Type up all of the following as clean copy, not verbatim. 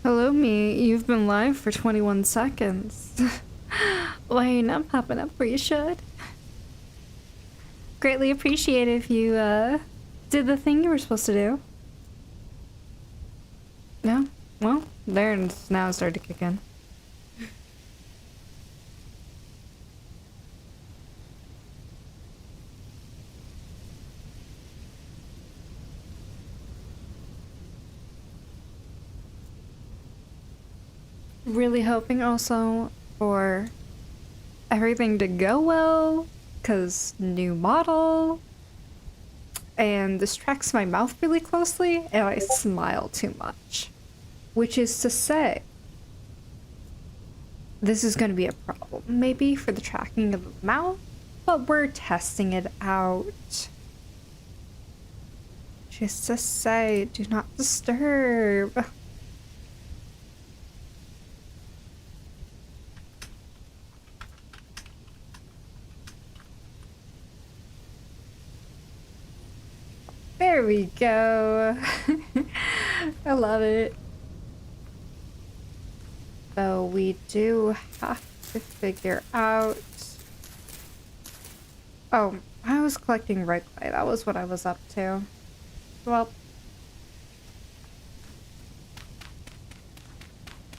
Hello, me. You've been live for 21 seconds. Why are you not popping up where you should? Greatly appreciate if you, did the thing you were supposed to do. No? Well, there and now it's started to kick in. Really hoping also for everything to go well, because new model, and this tracks my mouth really closely, and I smile too much. Which is to say, this is going to be a problem, maybe, for the tracking of the mouth, but we're testing it out. Just to say, do not disturb. There we go. I love it. So we do have to figure out... Oh, I was collecting red clay. That was what I was up to. Well,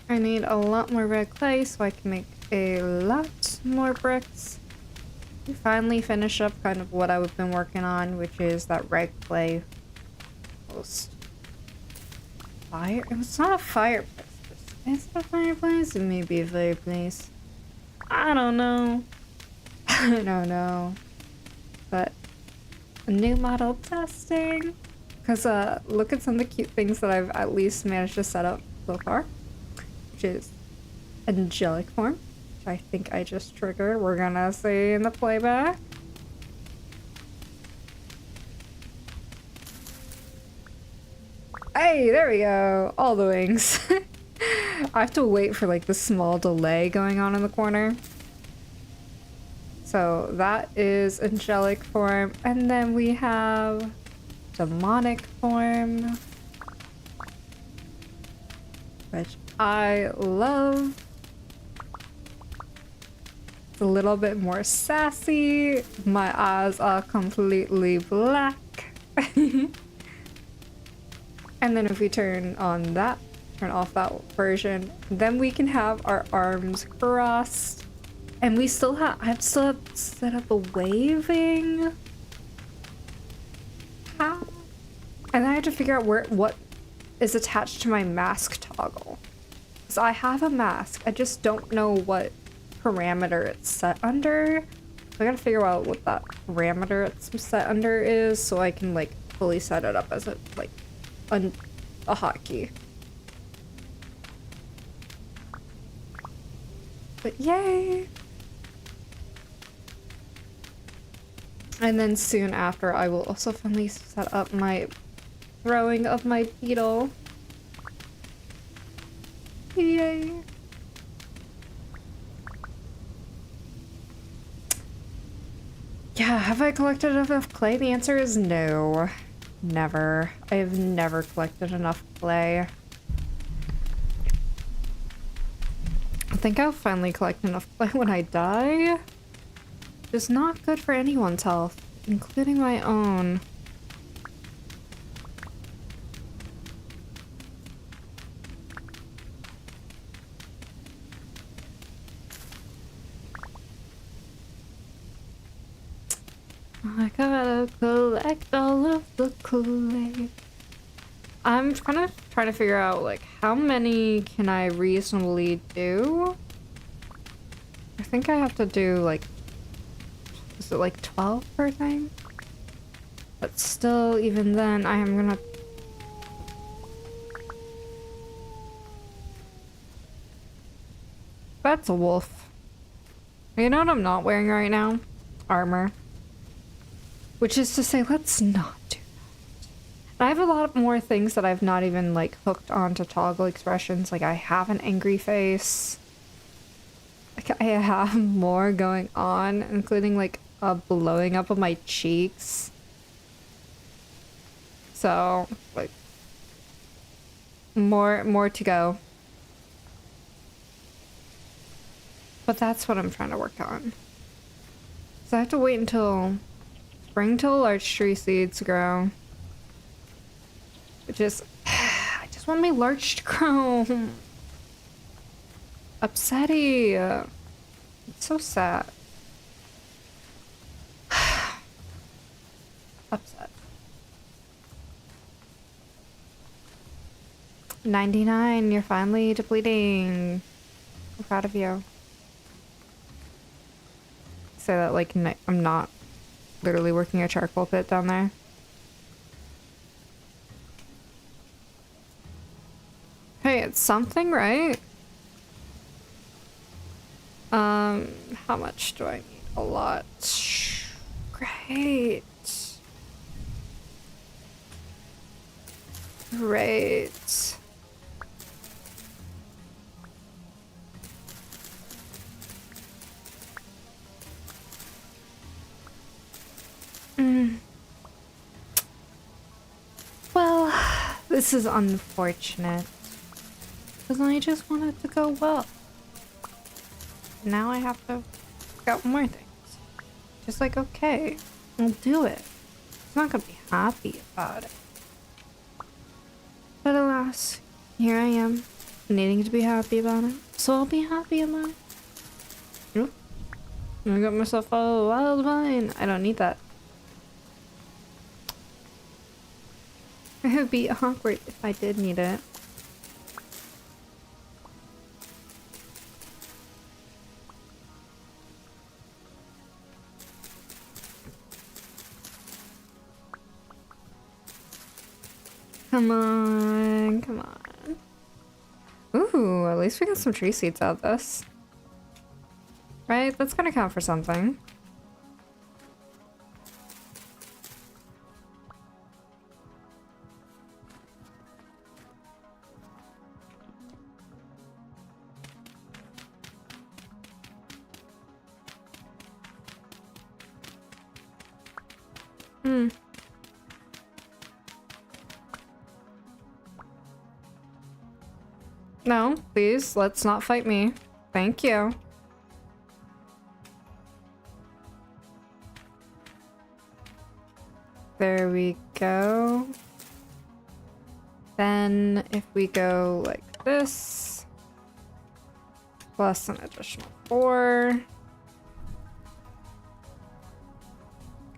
I need a lot more red clay so I can make a lot more bricks. We finally finish up kind of what I've been working on, which is that red clay post. Fire? It's not a fireplace. Is it a fireplace? It may be a fireplace. I don't know. I don't know. But a new model testing. Because look at some of the cute things that I've at least managed to set up so far. Which is angelic form. I think I just triggered. We're gonna see in the playback. Hey, there we go. All the wings. I have to wait for like the small delay going on in the corner. So that is angelic form. And then we have demonic form, which I love. A little bit more sassy. My eyes are completely black. And then if we turn on that, turn off that version, then we can have our arms crossed. And we still have, I still have set up a waving. How? And then I have to figure out what is attached to my mask toggle. So I have a mask, I just don't know what parameter it's set under. So I gotta figure out what that parameter it's set under is so I can like fully set it up as a like a hotkey. But yay! And then soon after I will also finally set up my throwing of my beetle. Yay! Yeah, have I collected enough clay? The answer is no. Never. I have never collected enough clay. I think I'll finally collect enough clay when I die. It's not good for anyone's health, including my own. I gotta collect all of the clay. I'm trying to figure out like how many can I reasonably do? I think I have to do like, is it like 12 per thing? But still, even then, I am gonna... That's a wolf. You know what I'm not wearing right now? Armor. Which is to say, let's not do that. I have a lot more things that I've not even, like, hooked onto toggle expressions. Like, I have an angry face. Like, I have more going on, including, like, a blowing up of my cheeks. So, like, more to go. But that's what I'm trying to work on. So I have to wait until spring till larch tree seeds grow. Which is... I just want my larch to grow. Upsetty. It's so sad. Upset. 99, you're finally depleting. I'm proud of you. Say that like I'm not literally working a charcoal pit down there. Hey, it's something, right? How much do I need? A lot. Great. Great. Well, this is unfortunate. Because I just wanted to go well. Now I have to pick out more things. Just like, okay, I'll do it. It's not gonna be happy about it. But alas, here I am, needing to be happy about it. So I'll be happy about it. Oop. I got myself a wild vine. I don't need that. It would be awkward if I did need it. Come on, come on. Ooh, at least we got some tree seeds out of this. Right? That's gonna count for something. No, please, let's not fight me. Thank you. There we go. Then if we go like this, plus an additional 4.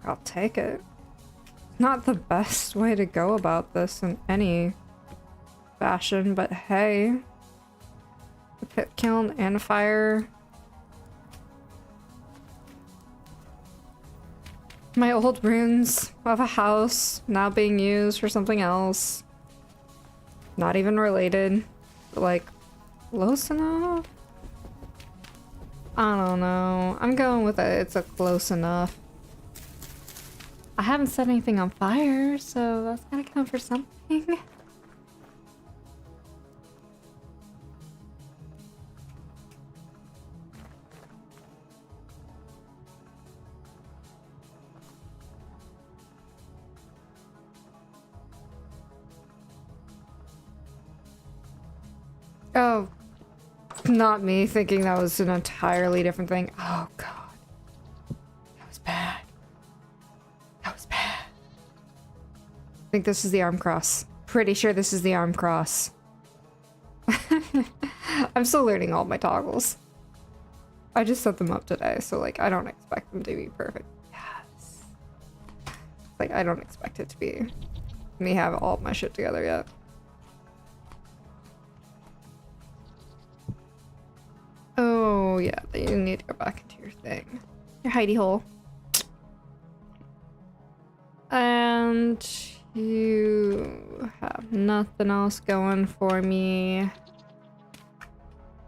I'll take it. Not the best way to go about this in any fashion, but hey. A pit kiln and a fire. My old ruins of a house now being used for something else. Not even related. But like, close enough? I don't know. I'm going with it. It's a close enough. I haven't set anything on fire, so that's gotta count for something. Oh, not me thinking that was an entirely different thing. Oh god. That was bad. That was bad. I think this is the arm cross. Pretty sure this is the arm cross. I'm still learning all my toggles. I just set them up today, so like I don't expect them to be perfect. Yes. Like I don't expect it to be me have all my shit together yet. Oh, yeah, you need to go back into your thing. Your hidey hole. And you have nothing else going for me.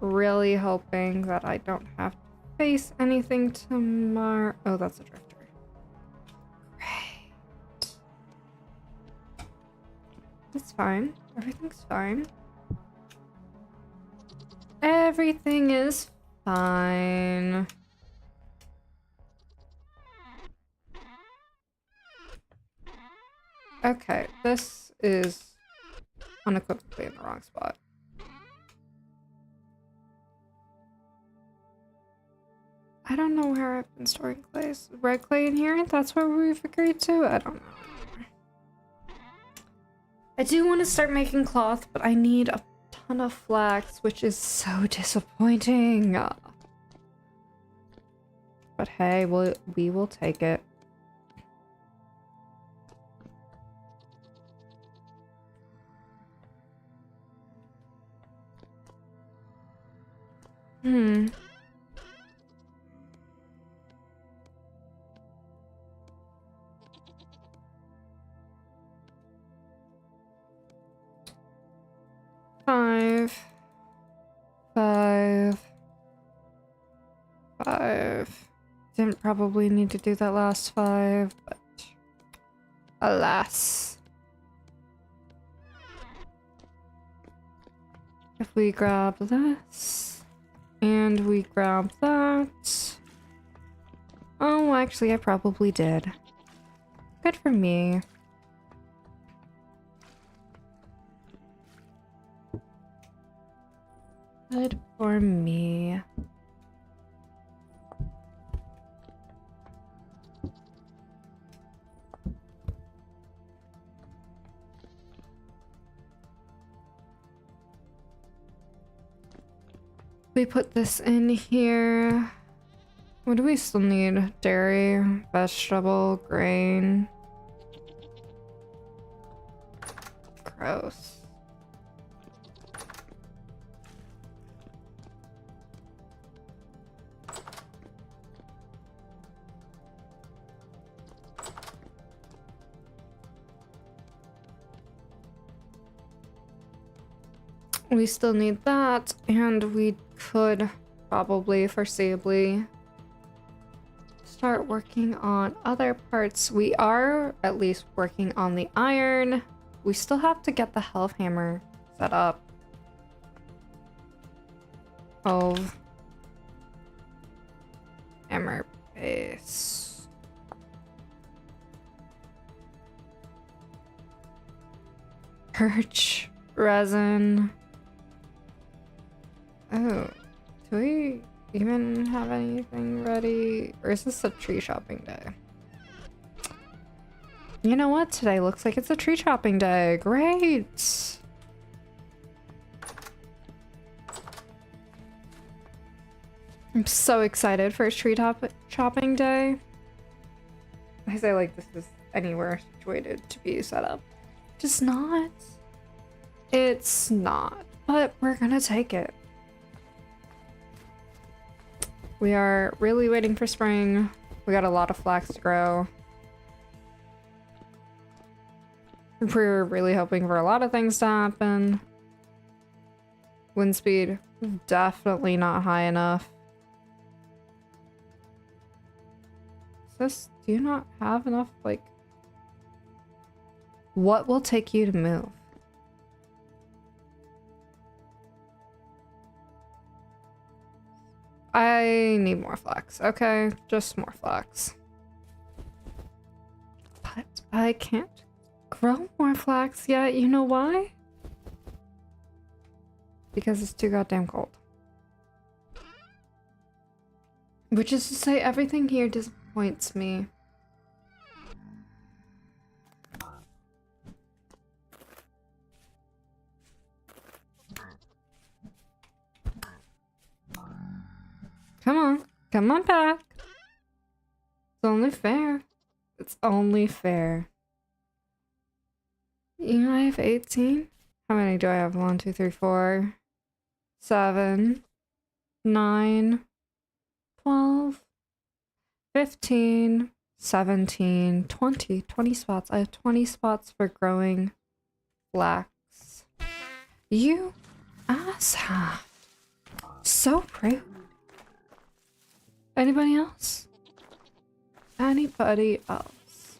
Really hoping that I don't have to face anything tomorrow. Oh, that's a drifter. Great. It's fine. Everything's fine. Everything is fine. Okay, this is unequivocally in the wrong spot. I don't know where I've been storing clays. Red clay in here? That's where we've agreed to? I don't know. I do want to start making cloth, but I need a ton of flax, which is so disappointing. But hey, we will take it. Hmm. Five. Didn't probably need to do that last 5, but alas. If we grab this, and we grab that. Oh, actually, I probably did. Good for me. Good for me. We put this in here. What do we still need? Dairy, vegetable, grain. Gross. We still need that, and we could probably foreseeably start working on other parts. We are at least working on the iron. We still have to get the health hammer set up. Of hammer base. Birch resin. Oh, do we even have anything ready? Or is this a tree chopping day? You know what? Today looks like it's a tree chopping day. Great! I'm so excited for a tree chopping day. I say like this is anywhere situated to be set up. Just not. It's not. But we're gonna take it. We are really waiting for spring. We got a lot of flax to grow. We're really hoping for a lot of things to happen. Wind speed, definitely not high enough. Do you not have enough, like... What will take you to move? I need more flax. Okay, just more flax. But I can't grow more flax yet. You know why? Because it's too goddamn cold. Which is to say, everything here disappoints me. Come on back. It's only fair. It's only fair. You know, I have 18. How many do I have? 1, 2, 3, 4, 7, 9, 12, 15, 17, 20. 20 spots. I have 20 spots for growing flax. You asshat. So rude. Anybody else? Anybody else?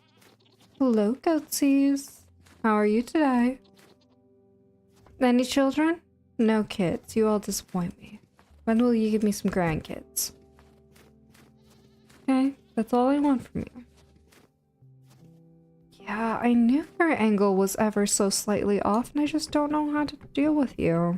Hello, goatsies. How are you today? Any children? No kids. You all disappoint me. When will you give me some grandkids? Okay, that's all I want from you. Yeah, I knew your angle was ever so slightly off, and I just don't know how to deal with you.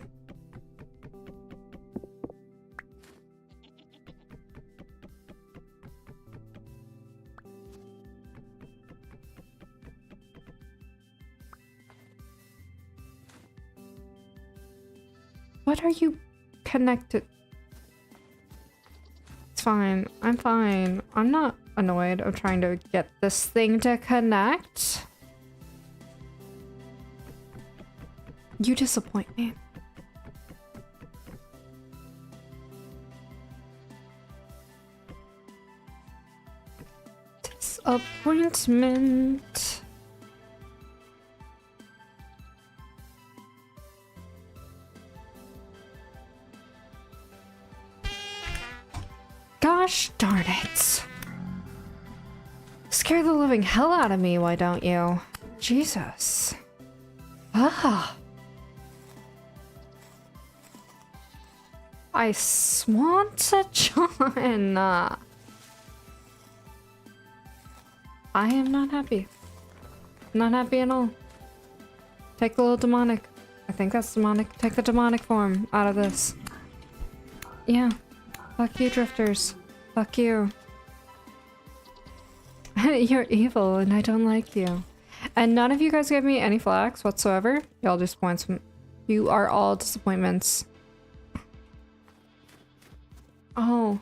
What are you connected? It's fine. I'm fine. I'm not annoyed. I'm trying to get this thing to connect. You disappoint me. Disappointment. Gosh darn it. Scare the living hell out of me, why don't you? Jesus. Ah. I want to join. I am not happy. Not happy at all. Take the little demonic. I think that's demonic. Take the demonic form out of this. Yeah. Fuck you, drifters. Fuck you. You're evil and I don't like you. And none of you guys gave me any flax whatsoever. Y'all disappoints. You are all disappointments. Oh.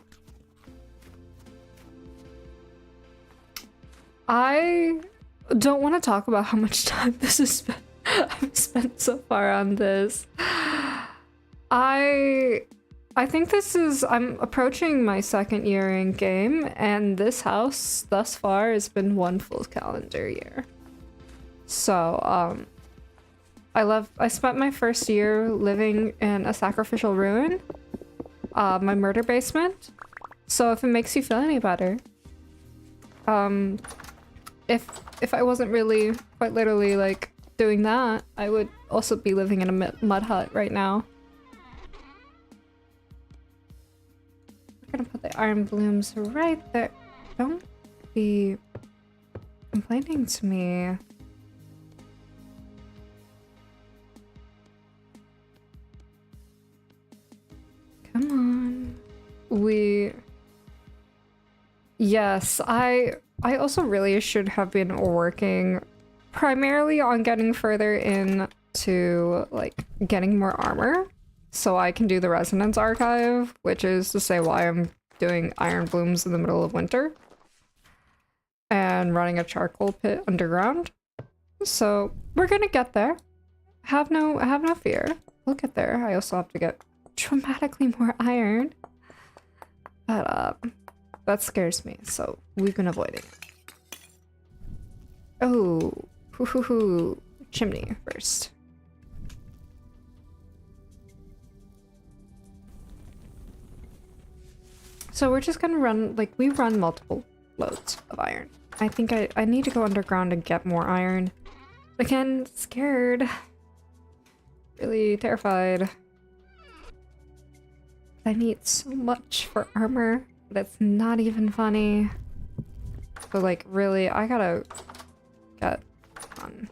I don't want to talk about how much time this has I've spent so far on this. I think this is, I'm approaching my second year in game, and this house thus far has been one full calendar year. So, I spent my first year living in a sacrificial ruin, my murder basement. So if it makes you feel any better, if I wasn't really quite literally like doing that, I would also be living in a mud hut right now. We're gonna put the iron blooms right there. Don't be complaining to me. Come on. Yes, I also really should have been working primarily on getting further into like getting more armor so I can do the Resonance Archive, which is to say why I'm doing iron blooms in the middle of winter and running a charcoal pit underground. So we're gonna get there. Have no fear. We'll get there. I also have to get dramatically more iron. But that scares me, so we've been avoiding. Oh, chimney first. So we're just gonna run, like, we run multiple loads of iron. I think I need to go underground and get more iron. Again, scared. Really terrified. I need so much for armor, but it's not even funny. But like, really, I gotta get on.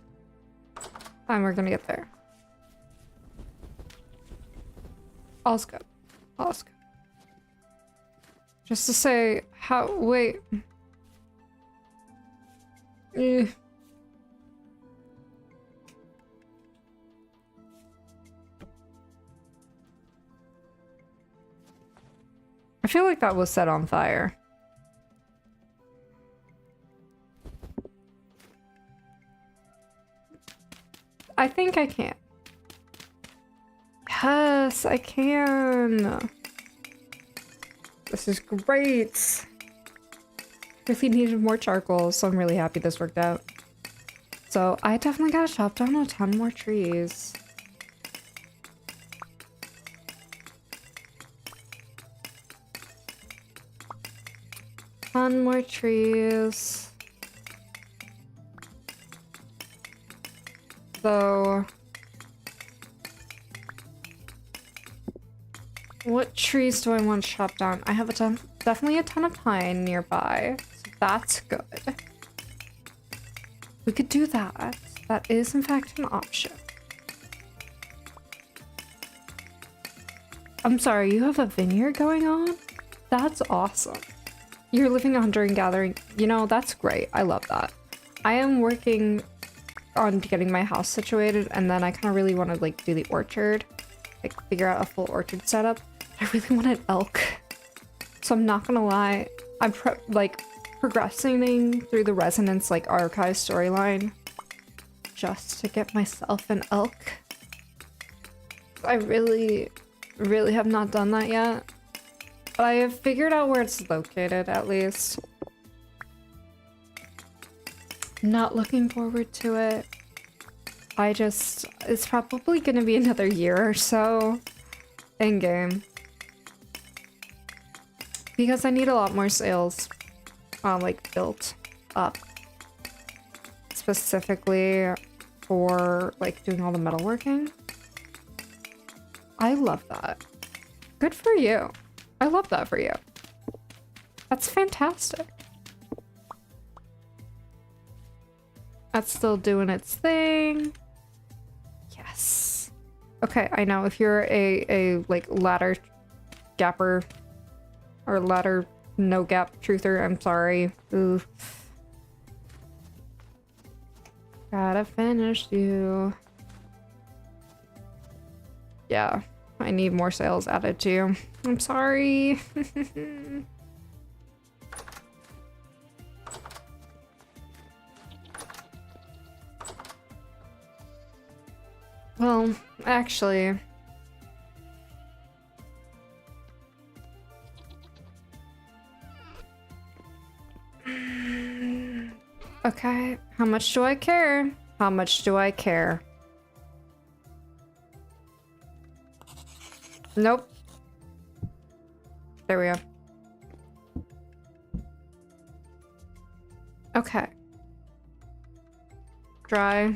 Fine, we're gonna get there. All's good. All's good. Just to say, how, wait. I feel like that was set on fire. I think I can. Yes, I can. This is great. Really needed more charcoal, so I'm really happy this worked out. So I definitely gotta chop down a ton more trees. Ton more trees. Though, what trees do I want to chop down? I have definitely a ton of pine nearby, so that's good. We could do that. That is in fact an option. I'm sorry, you have a vineyard going on? That's awesome. You're living a hunter and gathering. You know, that's great. I love that. I am working on getting my house situated, and then I kind of really want to like do the orchard. like figure out a full orchard setup. I really want an elk. So I'm not gonna lie, I'm like progressing through the Resonance like archive storyline just to get myself an elk. I really have not done that yet. But I have figured out where it's located at least. Not looking forward to it. It's probably gonna be another year or so in game. Because I need a lot more sales, like built up. Specifically for like doing all the metalworking. I love that. Good for you. I love that for you. That's fantastic. That's still doing its thing. Yes. Okay, I know if you're a like ladder gapper or ladder no gap truther, I'm sorry. Ooh. Gotta finish you. Yeah, I need more sales added to you. I'm sorry. Well, actually... Okay, how much do I care? How much do I care? Nope. There we go. Okay. Dry.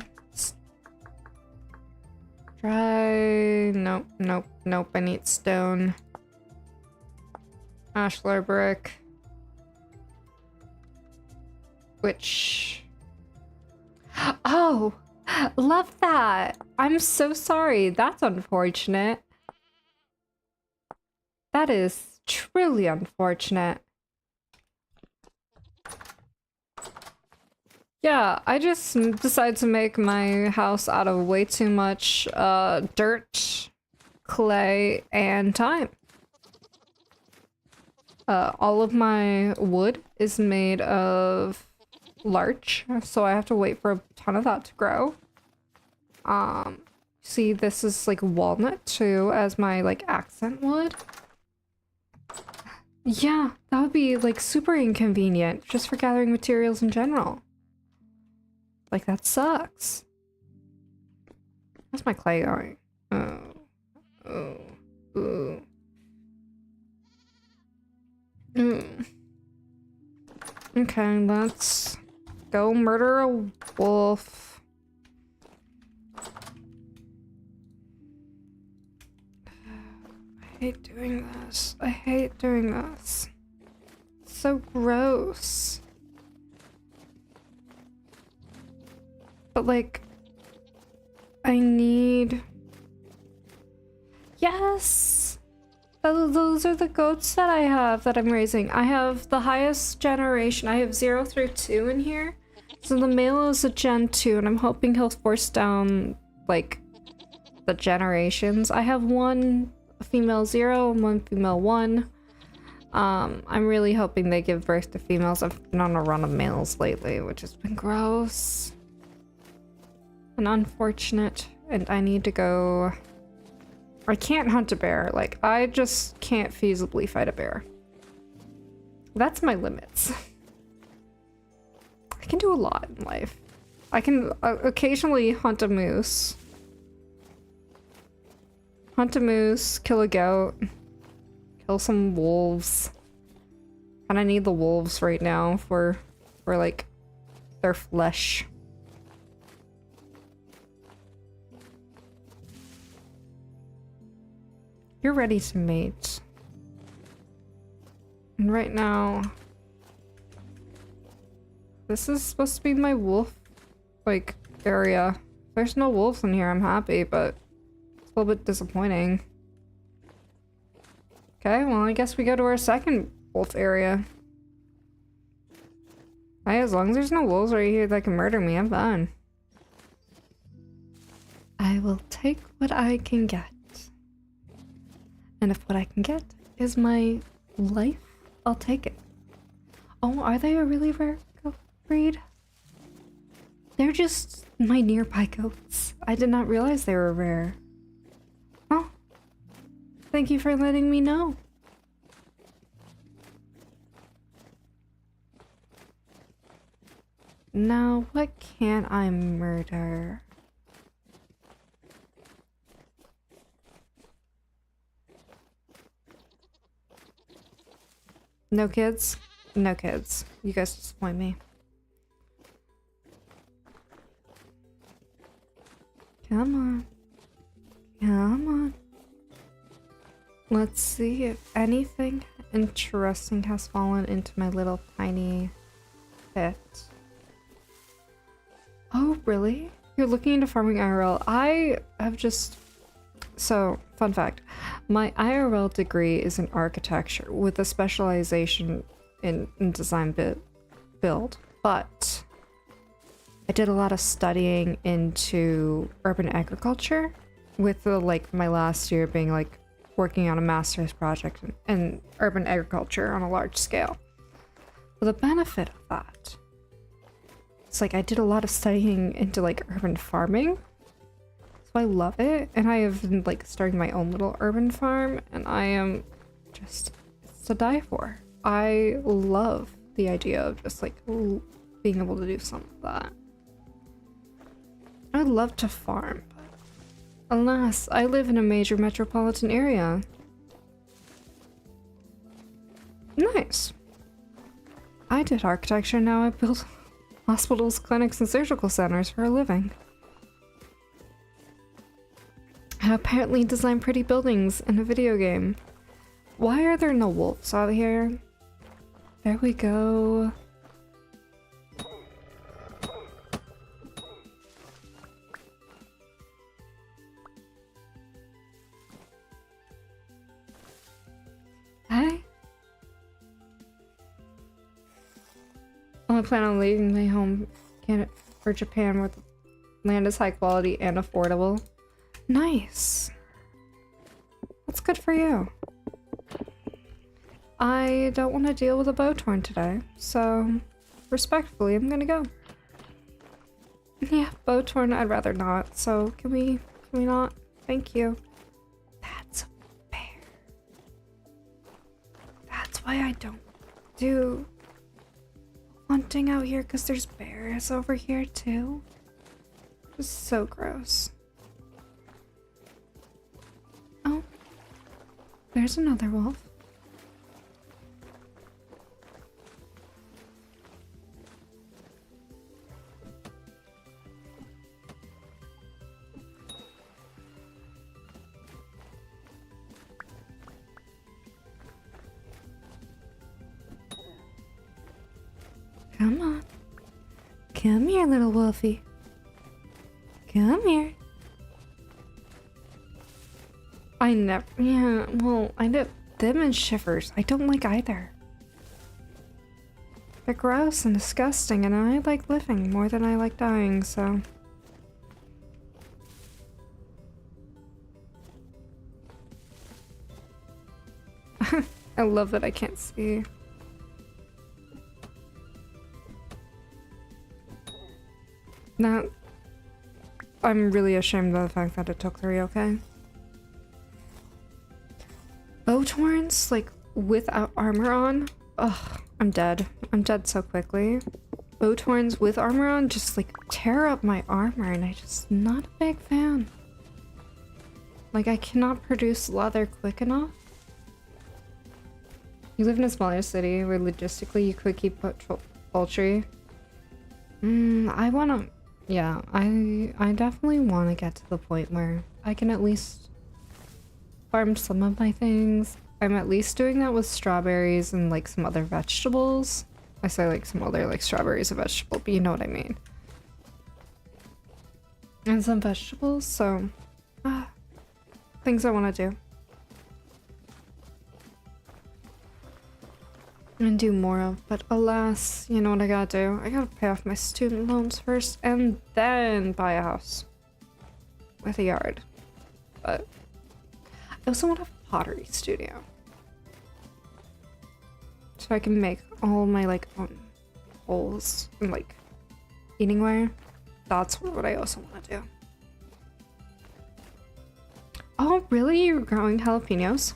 Dry. Nope, nope, nope. I need stone. Ashlar brick. Which... Oh! Love that! I'm so sorry. That's unfortunate. That is truly unfortunate. Yeah, I just decided to make my house out of way too much dirt, clay, and time. All of my wood is made of larch, so I have to wait for a ton of that to grow. See, this is like walnut too as my like accent wood. Yeah, that would be like super inconvenient just for gathering materials in general. Like that sucks. Where's my clay going? Ooh. Okay, let's go murder a wolf. I hate doing this. I hate doing this. It's so gross. But like, I need... Yes! Those are the goats that I have that I'm raising. I have the highest generation. I have 0 through 2 in here. So the male is a Gen 2 and I'm hoping he'll force down like the generations. I have one female 0 and one female 1. I'm really hoping they give birth to females. I've been on a run of males lately, which has been gross and unfortunate. And I need to go... I can't hunt a bear. Like, I just can't feasibly fight a bear. That's my limits. I can do a lot in life. I can occasionally hunt a moose. Hunt a moose, kill a goat, kill some wolves. And I need the wolves right now for like their flesh. You're ready to mate. And right now, this is supposed to be my wolf, like, area. There's no wolves in here, I'm happy, but it's a little bit disappointing. Okay, well, I guess we go to our second wolf area. Hey, as long as there's no wolves right here that can murder me, I'm fine. I will take what I can get. And if what I can get is my life, I'll take it. Oh, are they a really rare goat breed? They're just my nearby goats. I did not realize they were rare. Oh, thank you for letting me know. Now, what can I murder? No kids? No kids. You guys disappoint me. Come on. Come on. Let's see if anything interesting has fallen into my little tiny pit. Oh, really? You're looking into farming IRL. I have just... So, fun fact. My IRL degree is in architecture with a specialization in design build. But I did a lot of studying into urban agriculture with like my last year being like working on a master's project in urban agriculture on a large scale. For the benefit of that, it's like I did a lot of studying into like urban farming. So I love it. And I have been like starting my own little urban farm and I am just, it's to die for. I love the idea of just like being able to do some of that. I'd love to farm, but alas, I live in a major metropolitan area. Nice. I did architecture, now I build hospitals, clinics, and surgical centers for a living. I apparently design pretty buildings in a video game. Why are there no wolves out here? There we go. Hey? I plan on leaving my home for Japan where the land is high quality and affordable. Nice. That's good for you. I don't want to deal with a Bowtorn today, so respectfully, I'm gonna go. Yeah, Bowtorn, I'd rather not, so can we not? Thank you. That's a bear. That's why I don't do hunting out here, because there's bears over here too. It's so gross. Oh, there's another wolf. Come on. Come here, little wolfie. Come here. I never... Yeah, well, I know them and shivers. I don't like either. They're gross and disgusting, and I like living more than I like dying, so... I love that I can't see. Now, I'm really ashamed of the fact that it took 3, okay? Bowtorns, like, without armor on? Ugh, I'm dead. I'm dead so quickly. Bowtorns with armor on just, like, tear up my armor, and I'm just not a big fan. Like, I cannot produce leather quick enough. You live in a smaller city where logistically you could keep poultry. I wanna... Yeah, I definitely want to get to the point where I can at least farm some of my things. I'm at least doing that with strawberries and like some other vegetables. I say like some other like strawberries a vegetable, but you know what I mean. And some vegetables, so things I want to do. And do more of, but alas, you know what I gotta do? I gotta pay off my student loans first and then buy a house with a yard. But I also want to pottery studio. So I can make all my like bowls and like eating ware. That's what I also want to do. Oh, really? You're growing jalapenos?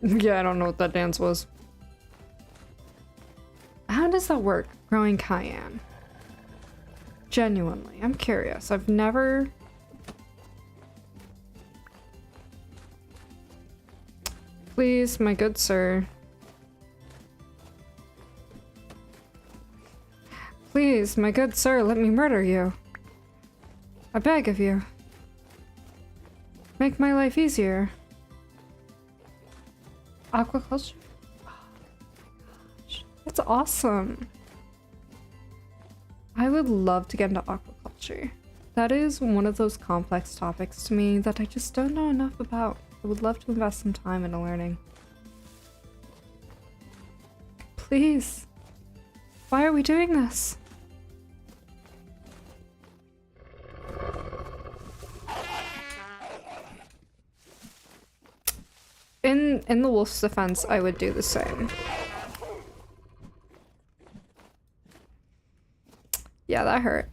Yeah, I don't know what that dance was. How does that work, growing cayenne? Genuinely, I'm curious. I've never... Please, my good sir. Please, my good sir, let me murder you. I beg of you. Make my life easier. Aquaculture? Oh my gosh. That's awesome. I would love to get into aquaculture. That is one of those complex topics to me that I just don't know enough about. I would love to invest some time into learning. Please. Why are we doing this? In the wolf's defense, I would do the same. Yeah, that hurt.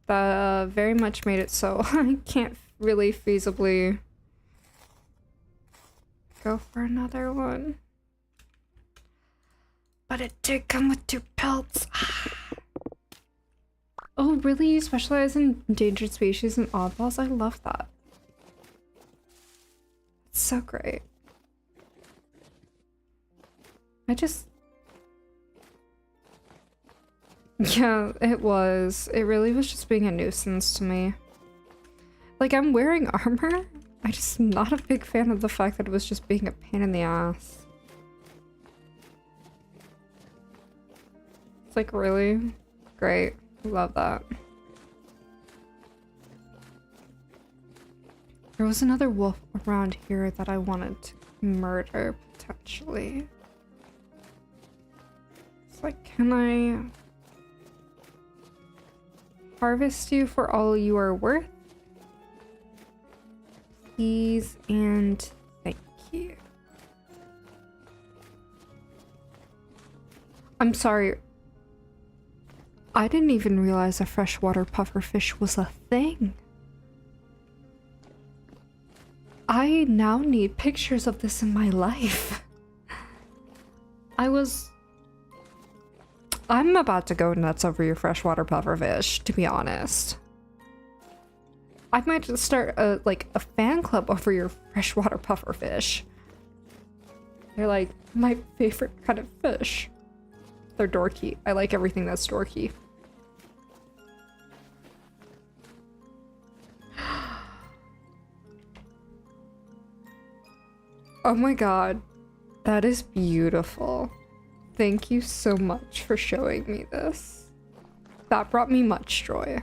That very much made it so I can't really feasibly go for another one. But it did come with 2 pelts. Oh, really? You specialize in endangered species and oddballs? I love that. It's so great. Yeah, it was. It really was just being a nuisance to me. Like, I'm wearing armor. I'm just not a big fan of the fact that it was just being a pain in the ass. It's like, really? Great. Love that. There was another wolf around here that I wanted to murder, potentially. It's like, can I harvest you for all you are worth? Please and thank you. I'm sorry. I didn't even realize a freshwater pufferfish was a thing. I now need pictures of this in my life. I'm about to go nuts over your freshwater pufferfish, to be honest. I might just start a fan club over your freshwater pufferfish. They're like my favorite kind of fish. They're dorky. I like everything that's dorky. Oh my god. That is beautiful. Thank you so much for showing me this. That brought me much joy.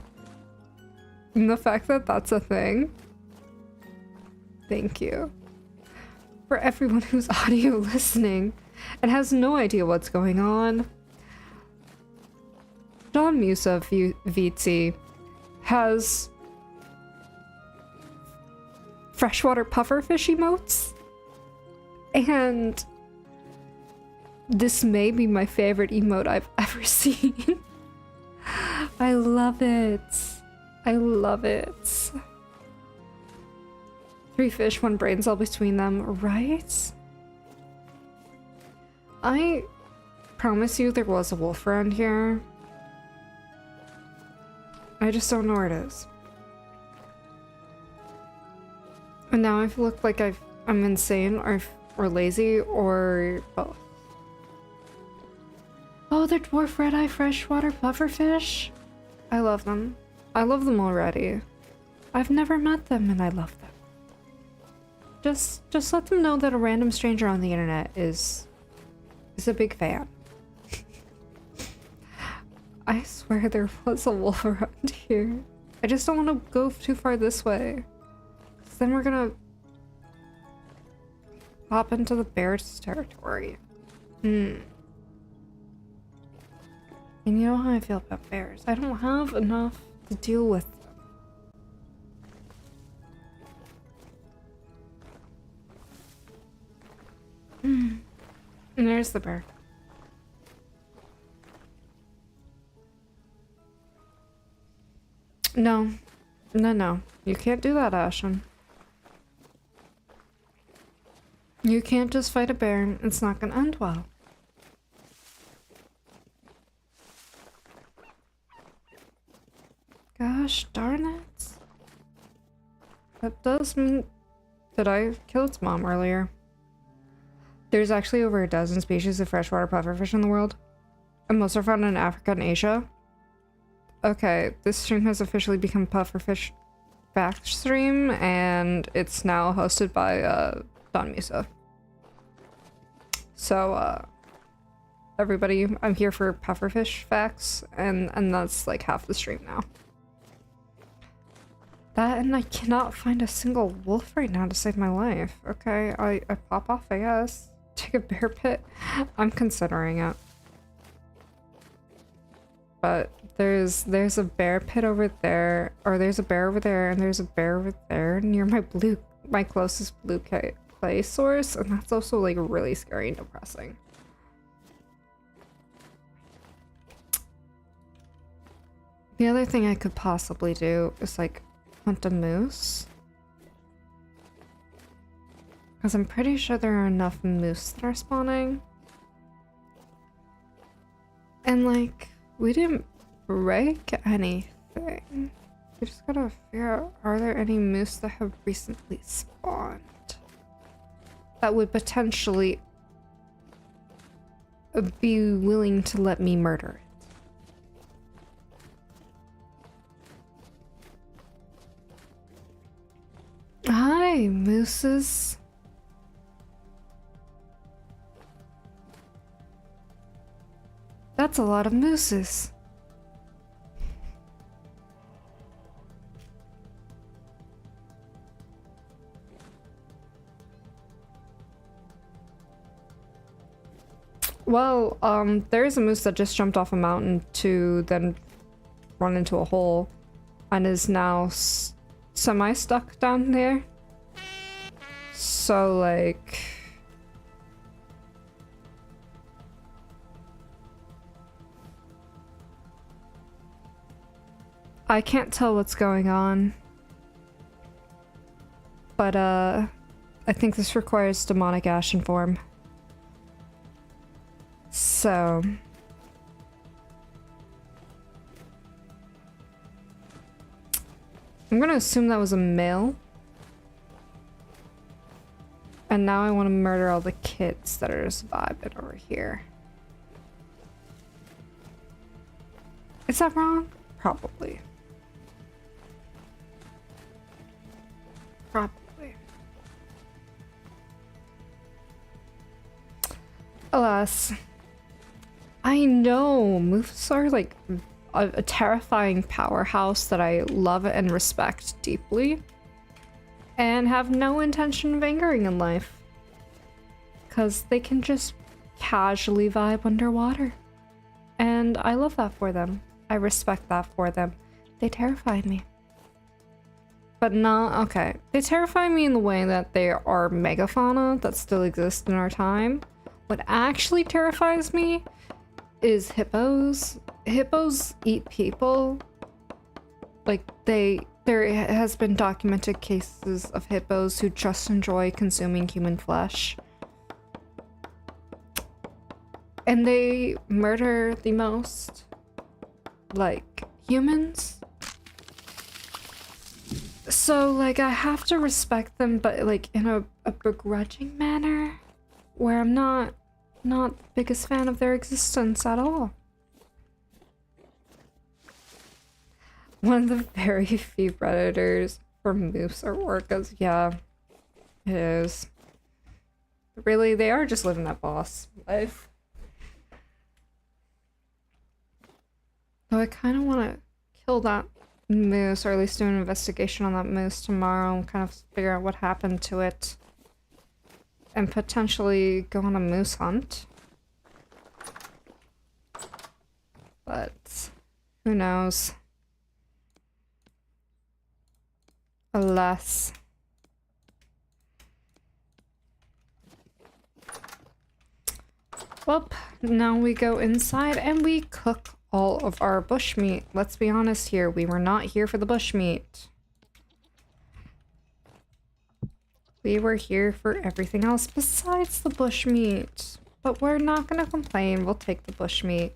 And the fact that that's a thing. Thank you. For everyone who's audio listening and has no idea what's going on, Don Musa VT has freshwater pufferfish emotes, and this may be my favorite emote I've ever seen. I love it. I love it. 3 fish, 1 brain cell between them, right? I promise you there was a wolf around here. I just don't know where it is. And now I look like I'm insane or lazy or both. Oh, they're dwarf red-eye freshwater pufferfish. I love them. I love them already. I've never met them and I love them. Just let them know that a random stranger on the internet is a big fan. I swear there was a wolf around here. I just don't want to go too far this way. 'Cause then we're gonna hop into the bear's territory. And you know how I feel about bears. I don't have enough to deal with them. And there's the bear. No. No. You can't do that, Ashen. You can't just fight a bear. It's not gonna end well. Gosh darn it. That does mean that I killed its mom earlier. There's actually over a dozen species of freshwater pufferfish in the world, and most are found in Africa and Asia. Okay, this stream has officially become Pufferfish Fact Stream, and it's now hosted by Don Musa. So, everybody, I'm here for pufferfish facts, and that's like half the stream now. That, and I cannot find a single wolf right now to save my life. Okay, I pop off, I guess. Take a bear pit. I'm considering it. But there's a bear pit over there, or there's a bear over there, and there's a bear over there near my closest blue clay source, and that's also like really scary and depressing. The other thing I could possibly do is like hunt a moose, because I'm pretty sure there are enough moose that are spawning, and like we didn't break anything. We just gotta figure out, are there any moose that have recently spawned that would potentially be willing to let me murder it? Hi, mooses. That's a lot of mooses. Well, there's a moose that just jumped off a mountain to then run into a hole and is now semi-stuck down there. So, like... I can't tell what's going on. But, I think this requires demonic ashen form. So... I'm gonna assume that was a male. And now I want to murder all the kids that are surviving over here. Is that wrong? Probably. Probably. Alas. I know, moose are like a terrifying powerhouse that I love and respect deeply. And have no intention of angering in life. Because they can just casually vibe underwater. And I love that for them. I respect that for them. They terrify me. But not, okay. They terrify me in the way that they are megafauna that still exist in our time. What actually terrifies me is hippos. Hippos eat people. Like, there has been documented cases of hippos who just enjoy consuming human flesh. And they murder the most, like, humans. So, like, I have to respect them, but, like, in a begrudging manner, where I'm not the biggest fan of their existence at all. One of the very few predators for moose are orcas. Yeah, it is. Really, they are just living that boss life. So I kind of want to kill that moose, or at least do an investigation on that moose tomorrow and kind of figure out what happened to it. And potentially go on a moose hunt. But who knows? Alas. Well, now we go inside and we cook all of our bushmeat. Let's be honest here, we were not here for the bushmeat. We were here for everything else besides the bushmeat. But we're not gonna complain, we'll take the bushmeat.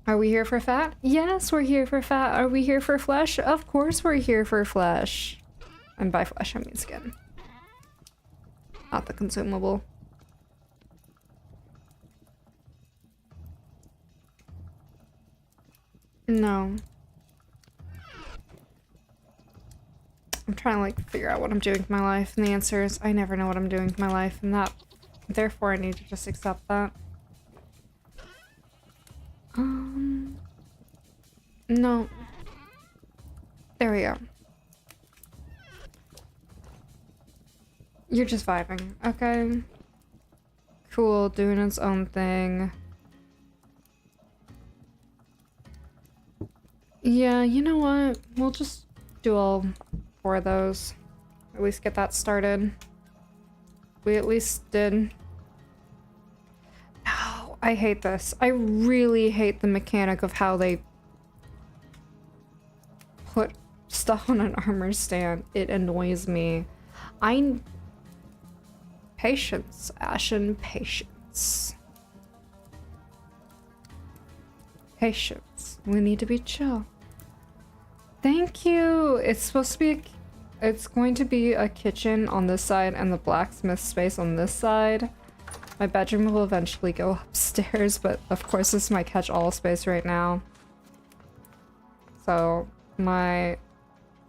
Are we here for fat? Yes, we're here for fat. Are we here for flesh? Of course we're here for flesh. And by flesh, I mean skin. Not the consumable. No. I'm trying to like figure out what I'm doing with my life, and the answer is I never know what I'm doing with my life, and that therefore I need to just accept that. No. There we go. You're just vibing, okay? Cool, doing its own thing. Yeah, you know what? We'll just do all 4 of those. At least get that started. We at least did. Oh, I hate this. I really hate the mechanic of how they put stuff on an armor stand. It annoys me. Patience, Ashen, patience. Patience. We need to be chill. Thank you! It's supposed to be it's going to be a kitchen on this side and the blacksmith space on this side. My bedroom will eventually go upstairs, but of course this is my catch-all space right now. So my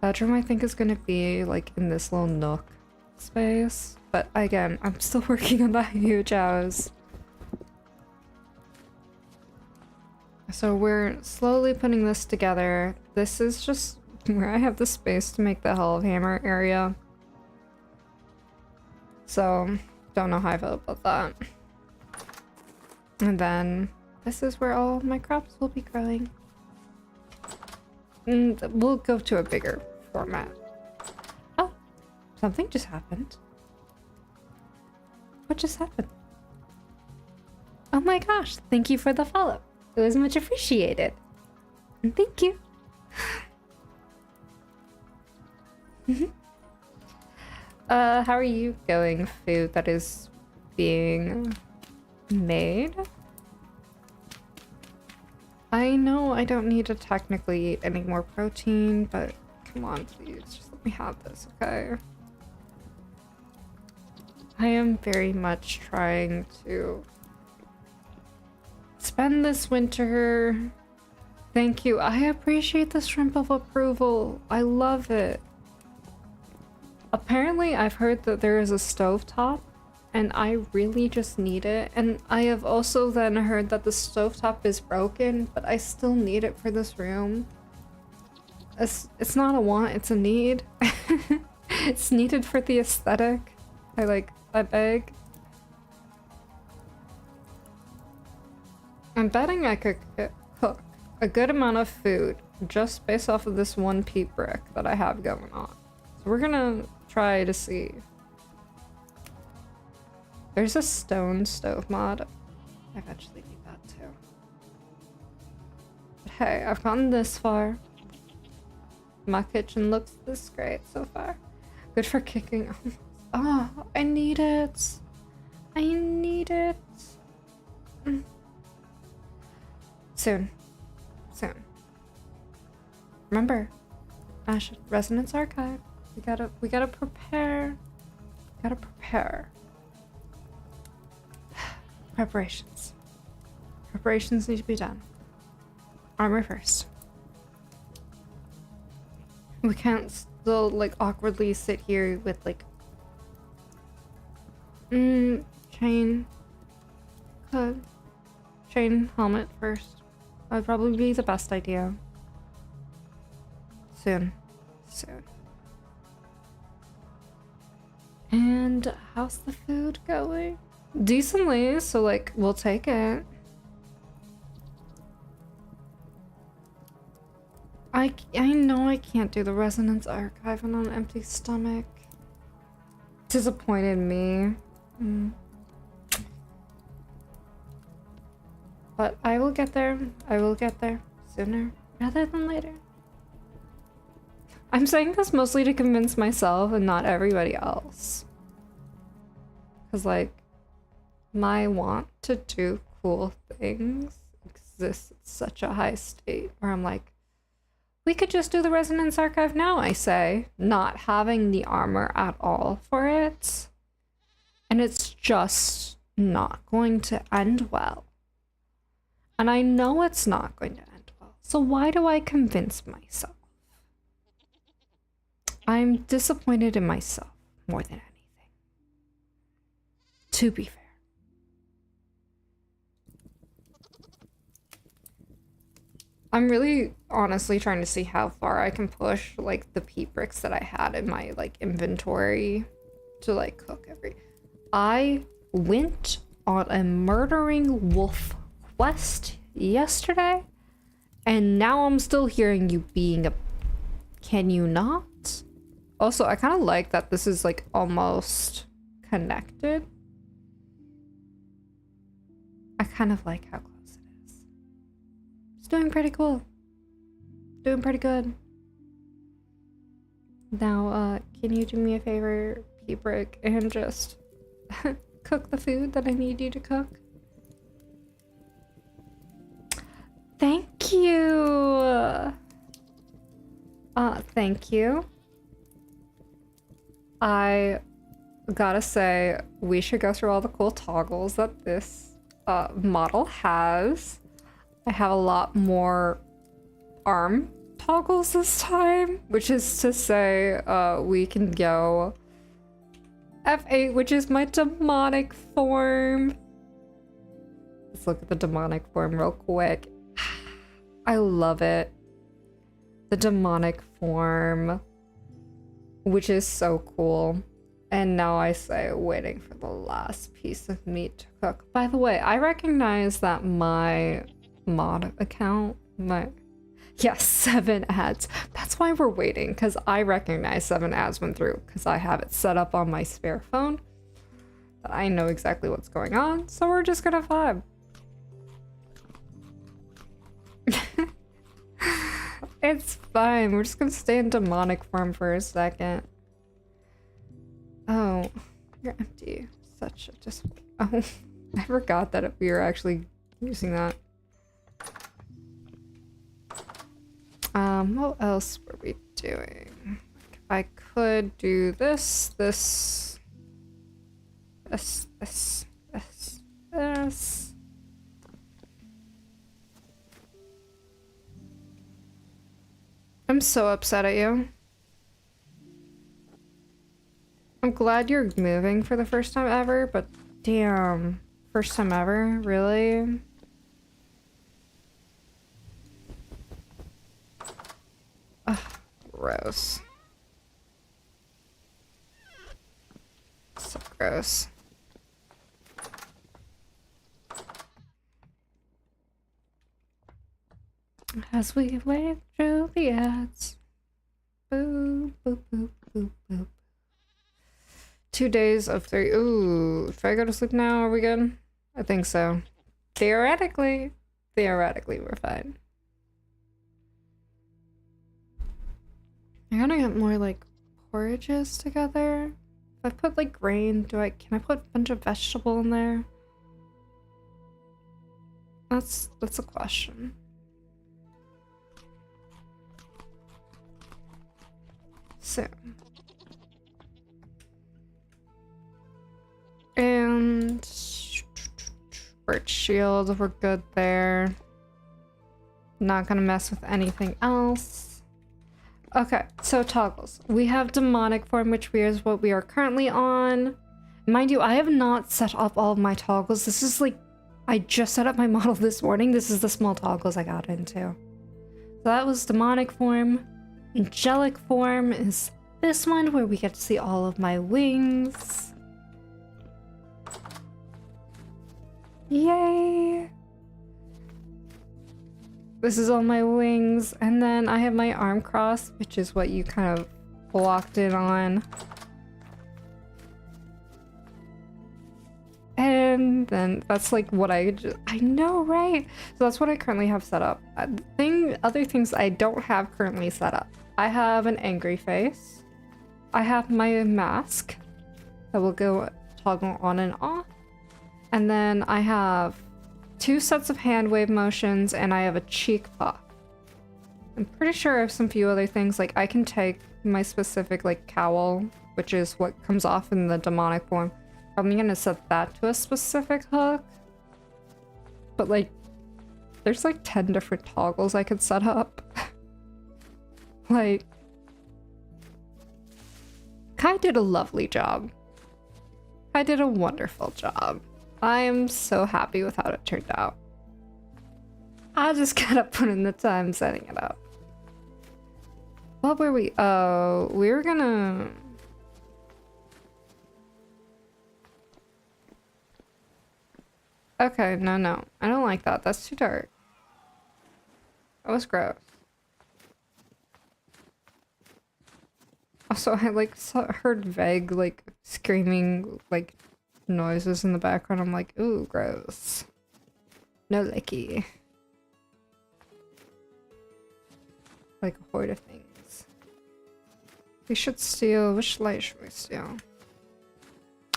bedroom I think is gonna be like in this little nook space. But again, I'm still working on that huge house. So we're slowly putting this together. This is just where I have the space to make the Hellhammer area. So, don't know how I feel about that. And then, this is where all my crops will be growing. And we'll go to a bigger format. Oh, something just happened. What just happened? Oh my gosh, thank you for the follow. It was much appreciated. And thank you. How are you going, food that is being made? I know I don't need to technically eat any more protein, but come on, please, just let me have this, okay? I am very much trying to spend this winter. Thank you. I appreciate the shrimp of approval. I love it. Apparently, I've heard that there is a stovetop, and I really just need it. And I have also then heard that the stovetop is broken, but I still need it for this room. It's not a want, it's a need. It's needed for the aesthetic. I beg. I'm betting I could cook a good amount of food just based off of this one peat brick that I have going on. So we're gonna try to see. There's a stone stove mod. I eventually need that too. But hey, I've gotten this far. My kitchen looks this great so far. Good for kicking. Oh, I need it. I need it. Soon. Soon. Remember, Ash Resonance Archive. We gotta prepare. Gotta prepare. Preparations. Preparations need to be done. Armor first. We can't still like awkwardly sit here with like chain helmet first. That would probably be the best idea. Soon. And how's the food going? Decently, so like we'll take it. I know I can't do the Resonance Archive on an empty stomach. Disappointed me. But I will get there. I will get there sooner rather than later. I'm saying this mostly to convince myself and not everybody else. Because, like, my want to do cool things exists at such a high state where I'm like, we could just do the Resonance Archive now, I say, not having the armor at all for it. And it's just not going to end well. And I know it's not going to end well. So why do I convince myself? I'm disappointed in myself more than anything. To be fair. I'm really honestly trying to see how far I can push like the peat bricks that I had in my like inventory to like cook every. I went on a murdering wolf quest yesterday, and now I'm still hearing you being a. Can you not? Also, I kind of like that this is like almost connected. I kind of like how close it is. It's doing pretty cool. Doing pretty good. Now, can you do me a favor, P-Brick, and just cook the food that I need you to cook? Thank you! Thank you. I gotta say, we should go through all the cool toggles that this model has. I have a lot more arm toggles this time, which is to say, we can go F8, which is my demonic form. Let's look at the demonic form real quick. I love it. The demonic form, which is so cool. And now I say waiting for the last piece of meat to cook. By the way, I recognize that my mod account, yes, 7 ads. That's why we're waiting, because I recognize 7 ads went through, because I have it set up on my spare phone. I know exactly what's going on, so we're just gonna vibe. It's fine. We're just gonna stay in demonic form for a second. Oh, you're empty. Such a just. Oh, I forgot that we were actually using that. What else were we doing? I could do this. I'm so upset at you. I'm glad you're moving for the first time ever, but damn. First time ever? Really? Ugh, gross. So gross. As we wade through the ads. Boop, boop, boop, boop, boop. 2 days of 3. Ooh, if I go to sleep now, are we good? I think so. Theoretically, we're fine. I gotta get more like porridges together. If I put like grain, can I put a bunch of vegetable in there? That's a question. Soon. And birch shield, we're good there. Not gonna mess with anything else. Okay, so toggles. We have demonic form, which is what we are currently on. Mind you, I have not set up all of my toggles. This is like, I just set up my model this morning. This is the small toggles I got into. So that was demonic form. Angelic form is this one where we get to see all of my wings. Yay! This is all my wings, and then I have my arm cross, which is what you kind of blocked in on. And then that's like what I know, right? So that's what I currently have set up. Other things I don't have currently set up. I have an angry face. I have my mask that will go toggle on and off. And then I have 2 sets of hand wave motions, and I have a cheek puff. I'm pretty sure I have some few other things, like I can take my specific like cowl, which is what comes off in the demonic form. I'm gonna set that to a specific hook. But like, there's like 10 different toggles I could set up. Like, Kai did a lovely job. I did a wonderful job. I am so happy with how it turned out. I just gotta put in the time setting it up. What were we? Oh, we were gonna... Okay, no. I don't like that. That's too dark. That was gross. Also, I like heard vague like screaming like noises in the background. I'm like, ooh, gross. No licky. Like a horde of things. We should steal. Which light should we steal?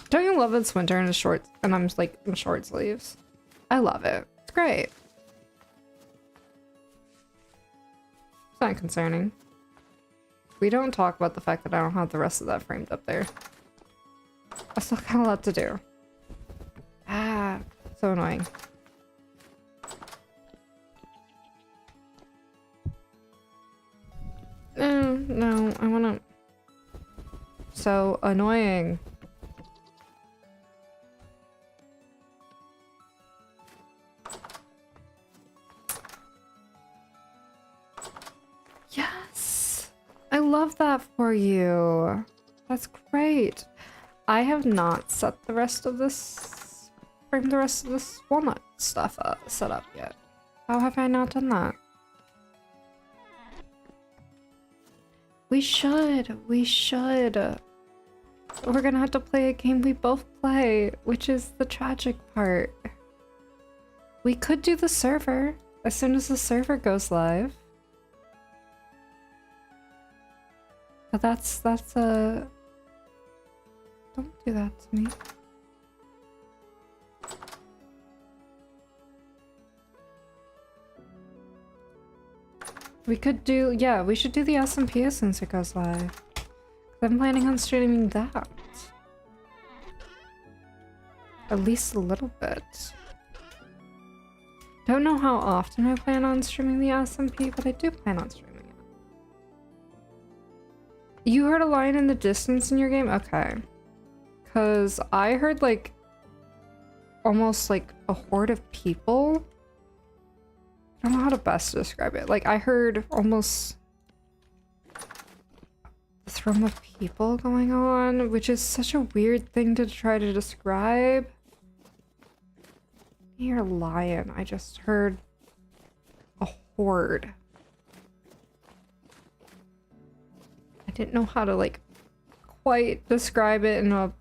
Don't you love it's winter and it's short and I'm like in short sleeves? I love it. It's great. It's not concerning. We don't talk about the fact that I don't have the rest of that framed up there. I still got a lot to do. Ah, so annoying. No, I wanna... So annoying. Yes! I love that for you. That's great. I have not set the rest of this... framed the rest of this walnut stuff set up yet. How have I not done that? We should. We're gonna have to play a game we both play, which is the tragic part. We could do the server as soon as the server goes live. But that's a... Don't do that to me. We could do, yeah, we should do the SMP as soon as it goes live. I'm planning on streaming that. At least a little bit. Don't know how often I plan on streaming the SMP, but I do plan on streaming it. You heard a lion in the distance in your game? Okay. Cause I heard like almost like a horde of people. I don't know how to best describe it. Like I heard almost a thrum of people going on, which is such a weird thing to try to describe. You're a lion. I just heard a horde. I didn't know how to like quite describe it in a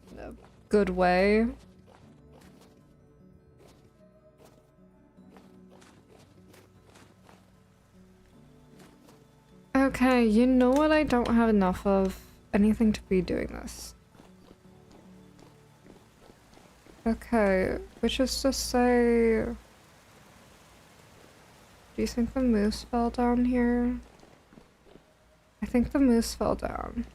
good way. Okay, you know what I don't have enough of? Anything to be doing this. Okay, which is to say... Do you think the moose fell down here? I think the moose fell down.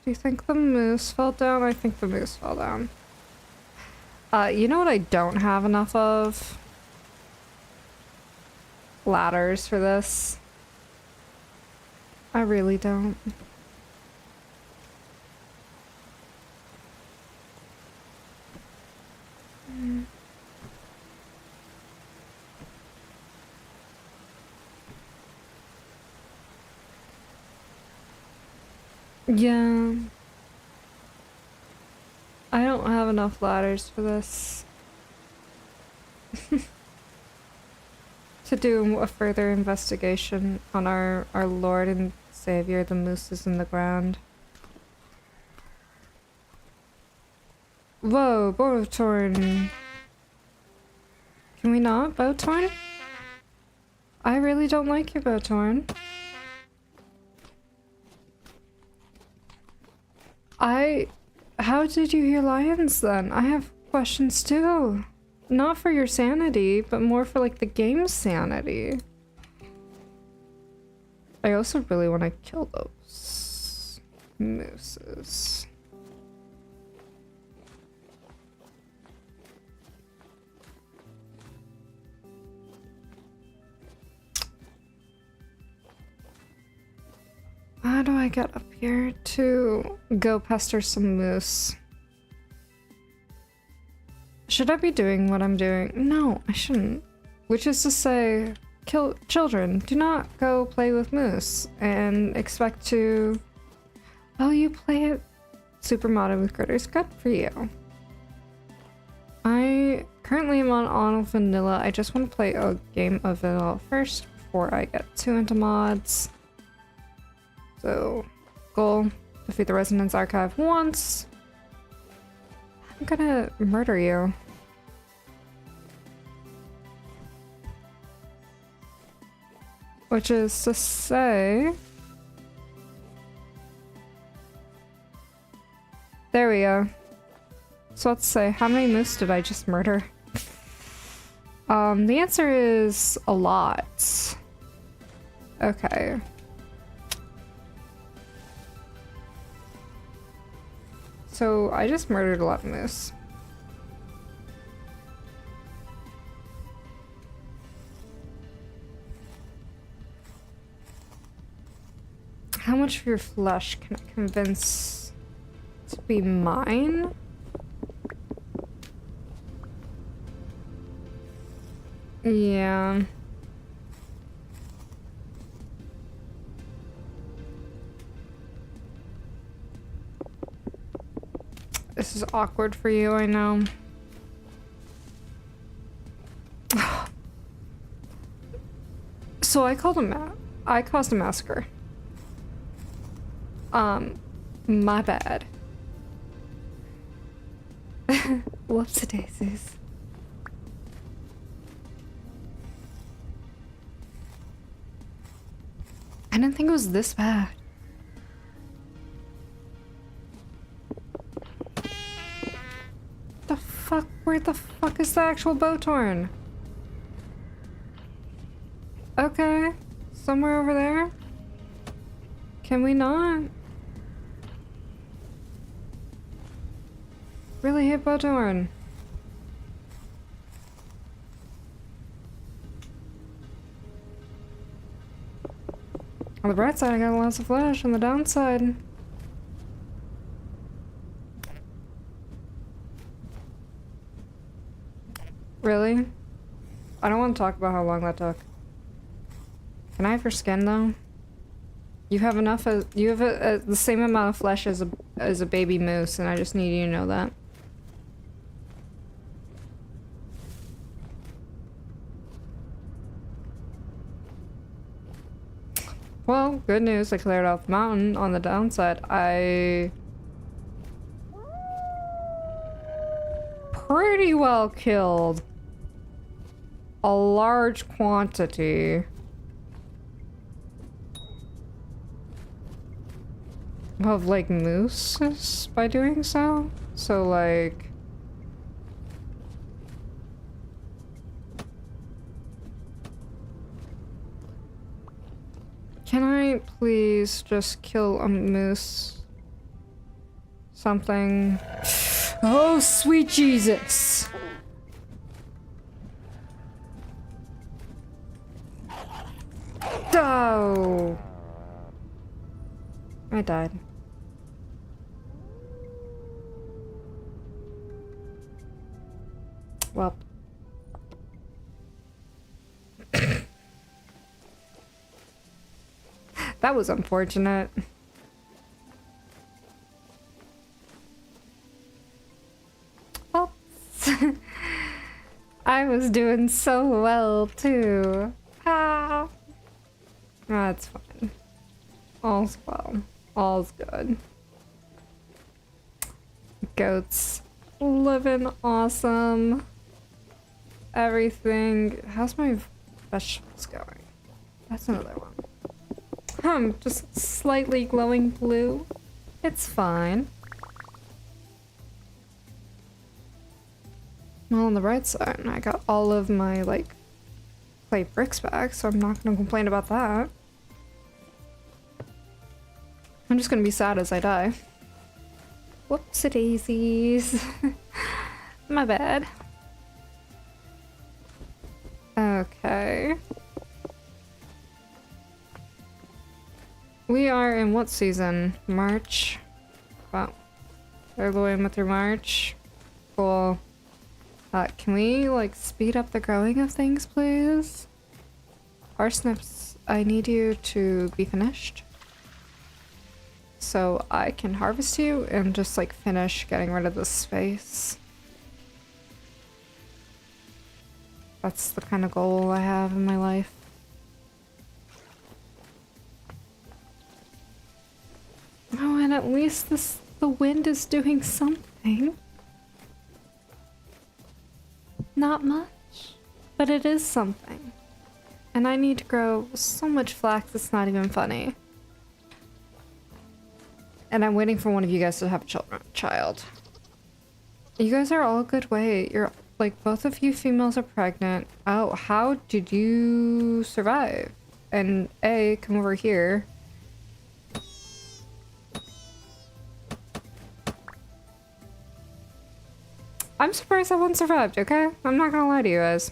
Do you think the moose fell down? I think the moose fell down. You know what I don't have enough of? Ladders for this. I really don't. Yeah. I don't have have enough ladders for this. To do a further investigation on our Lord and Savior, the mooses in the ground. Whoa, Botorn. Can we not, Botorn? I really don't like you, Botorn. How did you hear lions then? I have questions too. Not for your sanity, but more for like the game's sanity. I also really want to kill those mooses. How do I get up here to go pester some moose? Should I be doing what I'm doing? No, I shouldn't. Which is to say, kill children. Do not go play with moose and expect to... Oh, you play it super modded with critters. Good for you. I currently am on vanilla. I just want to play a game of vanilla first before I get too into mods. So, goal, defeat the Resonance Archive once. I'm gonna murder you. Which is to say... There we go. So let's say, how many moose did I just murder? The answer is a lot. Okay. So I just murdered a lot of moose. How much of your flesh can I convince to be mine? Yeah. This is awkward for you, I know. So I caused a massacre. My bad. Whoopsie daisies. I didn't think it was this bad. The fuck? Where the fuck is the actual Botorn? Okay. Somewhere over there? Can we not? Really hit Botorn. On the bright side, I got lots of flesh. On the downside... Really? I don't want to talk about how long that took. Can I have your skin, though? You have enough of... You have the same amount of flesh as a baby moose, and I just need you to know that. Well, good news, I cleared out the mountain. On the downside, I... pretty well killed a large quantity of, like, mooses by doing so. So, like... Can I please just kill a moose? Something... Oh, sweet Jesus! Oh! I died. Well. That was unfortunate. I was doing so well too. Ah. That's fine. All's well. All's good. Goats living awesome. Everything. How's my vegetables going? That's another one. Just slightly glowing blue. It's fine. Well, on the right side, I got all of my, like, clay bricks back, so I'm not gonna complain about that. I'm just gonna be sad as I die. Whoopsie daisies. My bad. Okay. We are in what season? March? Wow. We're going through March. Cool. Can we, like, speed up the growing of things, please? Parsnips, I need you to be finished. So I can harvest you and just, like, finish getting rid of this space. That's the kind of goal I have in my life. Oh, and at least the wind is doing something. Not much, but it is something. And I need to grow so much flax, it's not even funny. And I'm waiting for one of you guys to have a child. You guys are all good weight. You're like, both of you females are pregnant. Oh, how did you survive? And A, come over here. I'm surprised that one survived, okay? I'm not gonna lie to you guys.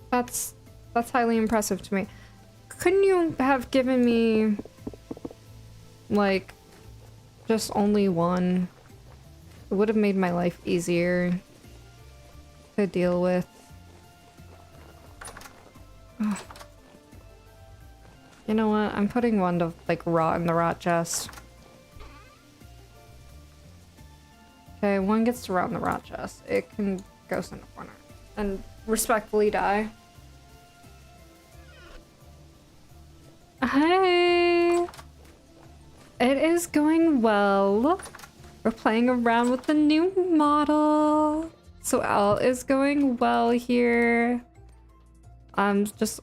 That's highly impressive to me. Couldn't you have given me, like, just only one? It would have made my life easier to deal with. Ugh. You know what? I'm putting one to, like, rot in the rot chest. Okay, one gets to rot in the rot chest. It can go in the corner and respectfully die. Hi! It is going well. We're playing around with the new model. So all is going well here. I'm just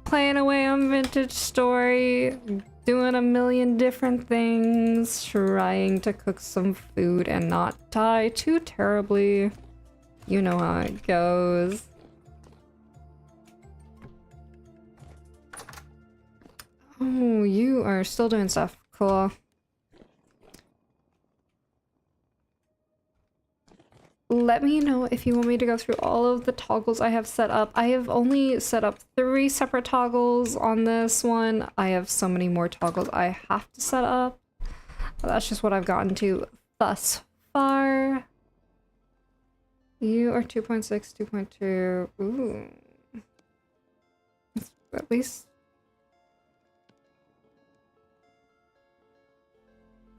playing away on Vintage Story, doing a million different things, trying to cook some food and not die too terribly. You know how it goes. Oh, you are still doing stuff. Cool. Let me know if you want me to go through all of the toggles I have set up. I have only set up 3 separate toggles on this one. I have so many more toggles I have to set up. But that's just what I've gotten to thus far. You are 2.6, 2.2. Ooh. That's at least...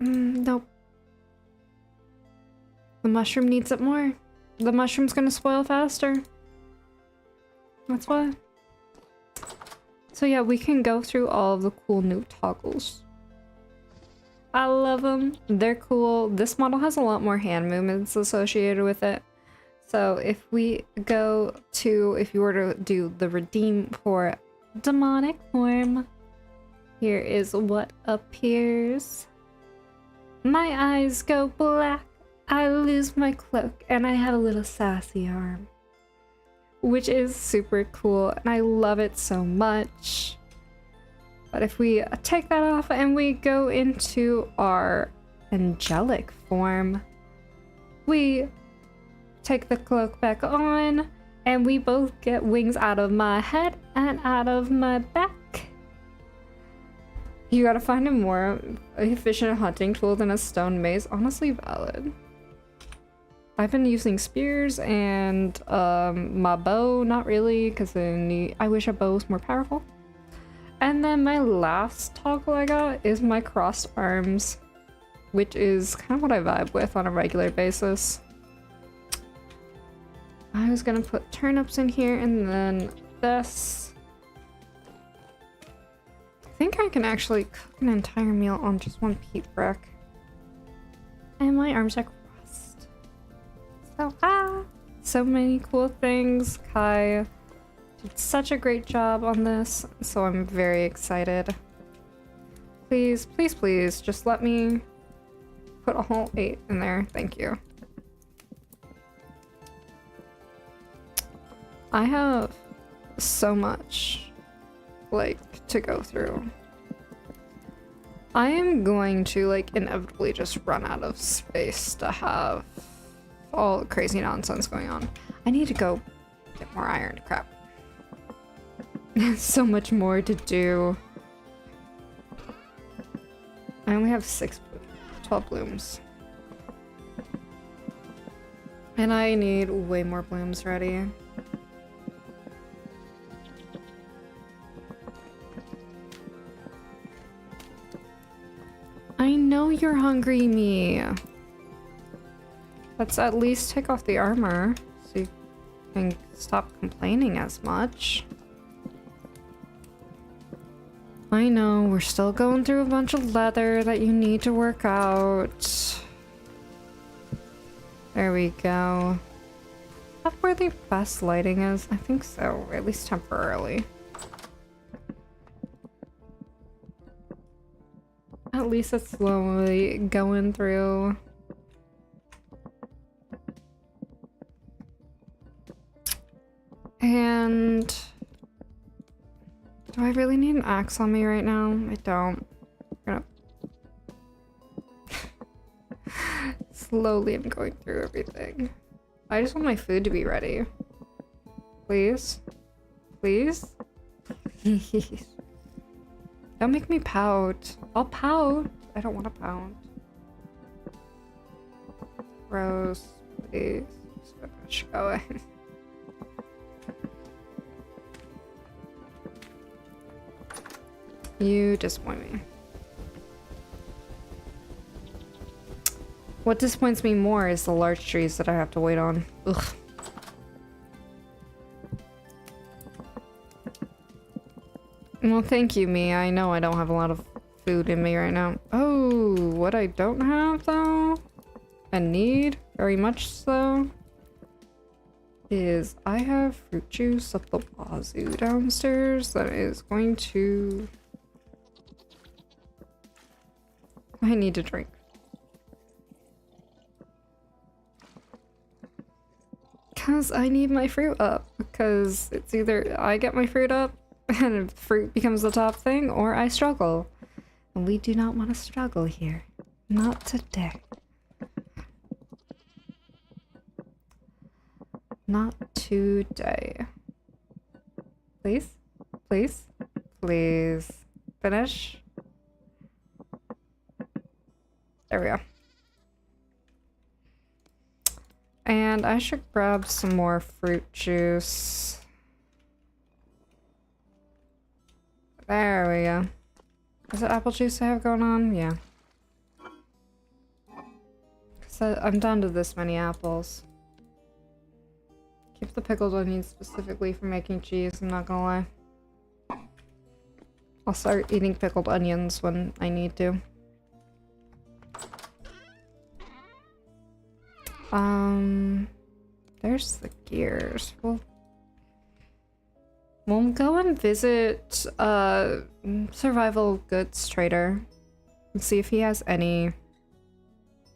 nope. The mushroom needs it more. The mushroom's gonna spoil faster. That's why. So yeah, we can go through all of the cool new toggles. I love them. They're cool. This model has a lot more hand movements associated with it. So if we go to, if you were to do the redeem for demonic form, here is what appears. My eyes go black. I lose my cloak and I have a little sassy arm, which is super cool and I love it so much. But if we take that off and we go into our angelic form, we take the cloak back on and we both get wings out of my head and out of my back. You gotta find a more efficient hunting tool than a stone mace. Honestly valid. I've been using spears and my bow, not really, because I wish a bow was more powerful. And then my last toggle I got is my crossed arms, which is kind of what I vibe with on a regular basis. I was gonna put turnips in here and then this. I think I can actually cook an entire meal on just one peat brick. And my arms are crossed. So, so many cool things. Kai did such a great job on this, so I'm very excited. Please, please, please, just let me put a whole 8 in there. Thank you. I have so much, like, to go through. I am going to, like, inevitably just run out of space to have all the crazy nonsense going on. I need to go get more iron. Crap. So much more to do. I only have 12 blooms. And I need way more blooms ready. I know you're hungry, me. Let's at least take off the armor so you can stop complaining as much. I know, we're still going through a bunch of leather that you need to work out. There we go. Is that where the best lighting is? I think so, at least temporarily. At least it's slowly going through. And do I really need an axe on me right now? I don't. I'm gonna slowly I'm going through everything. I just want my food to be ready. Please? Please? Please. Don't make me pout. I'll pout. I don't want to pout. Rose, please. Just finish going. You disappoint me. What disappoints me more is the large trees that I have to wait on. Ugh. Well, thank you, me. I know I don't have a lot of food in me right now. Oh, what I don't have, though, and need very much so, is I have fruit juice up the wazoo downstairs that is going to... I need to drink. Because I need my fruit up. Because it's either I get my fruit up and fruit becomes the top thing, or I struggle. And we do not want to struggle here. Not today. Not today. Please? Please? Please. Finish. There we go. And I should grab some more fruit juice. There we go. Is it apple juice I have going on? Yeah. So I'm down to this many apples. Keep the pickled onions specifically for making cheese, I'm not gonna lie. I'll start eating pickled onions when I need to. There's the gears. We'll go and visit survival goods trader and see if he has any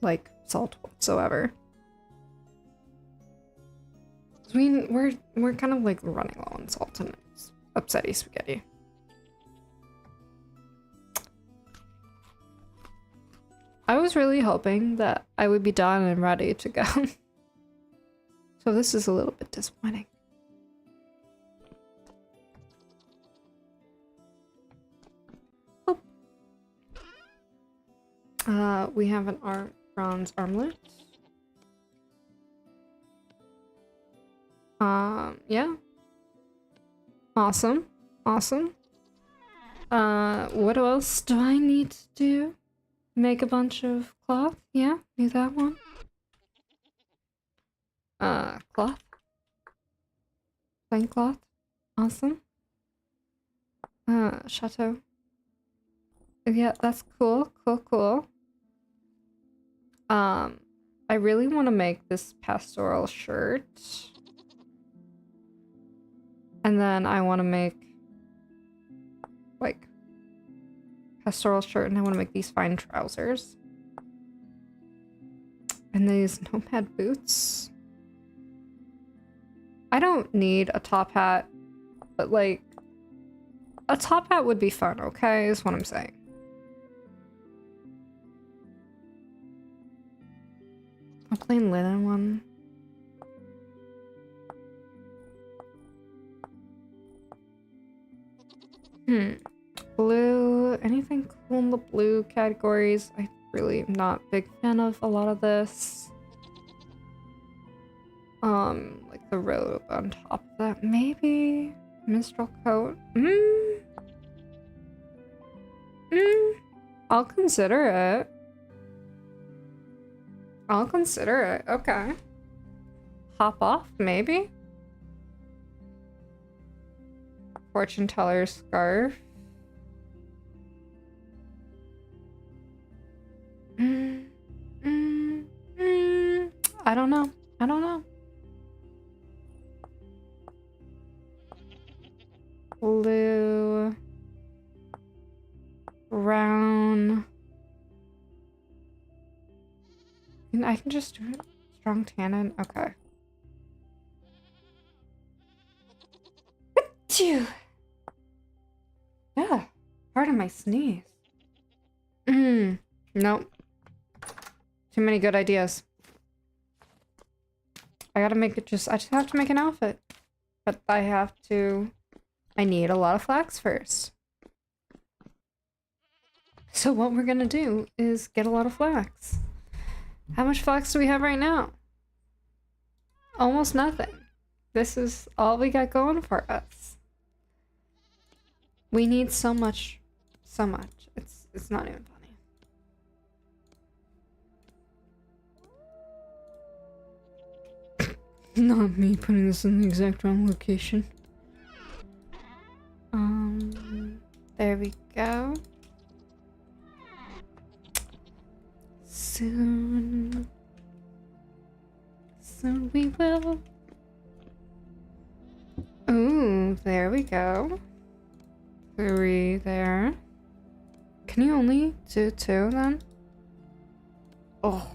like salt whatsoever. I mean, we're kind of like running low on salt and it's upsetty spaghetti. I was really hoping that I would be done and ready to go. So this is a little bit disappointing. Oh. We have an bronze armlet. Yeah. Awesome. Awesome. What else do I need to do? Make a bunch of cloth? Yeah, do that one. Cloth? Plain cloth. Awesome. Chateau. Yeah, that's cool. Cool. I really want to make this pastoral shirt. And then I want to make like pastoral shirt, and I want to make these fine trousers. And these nomad boots. I don't need a top hat, but like a top hat would be fun, okay? Is what I'm saying. A plain linen one. Blue. Anything cool in the blue categories? I really am not a big fan of a lot of this. Like the robe on top of that. Maybe minstrel coat. I'll consider it. I'll consider it. Okay. Hop off, maybe? Fortune teller scarf. I don't know. I don't know. Blue. Brown. I can just do it. Strong tannin. Okay. Achoo! Yeah. Pardon my sneeze. Nope. Too many good ideas. I just have to make an outfit. But I need a lot of flax first. So what we're gonna do is get a lot of flax. How much flax do we have right now? Almost nothing. This is all we got going for us. We need so much. So much. It's not even funny. Not me putting this in the exact wrong location. There we go. Soon we will. Ooh, there we go. 3 there. Can you only do 2 then? Oh.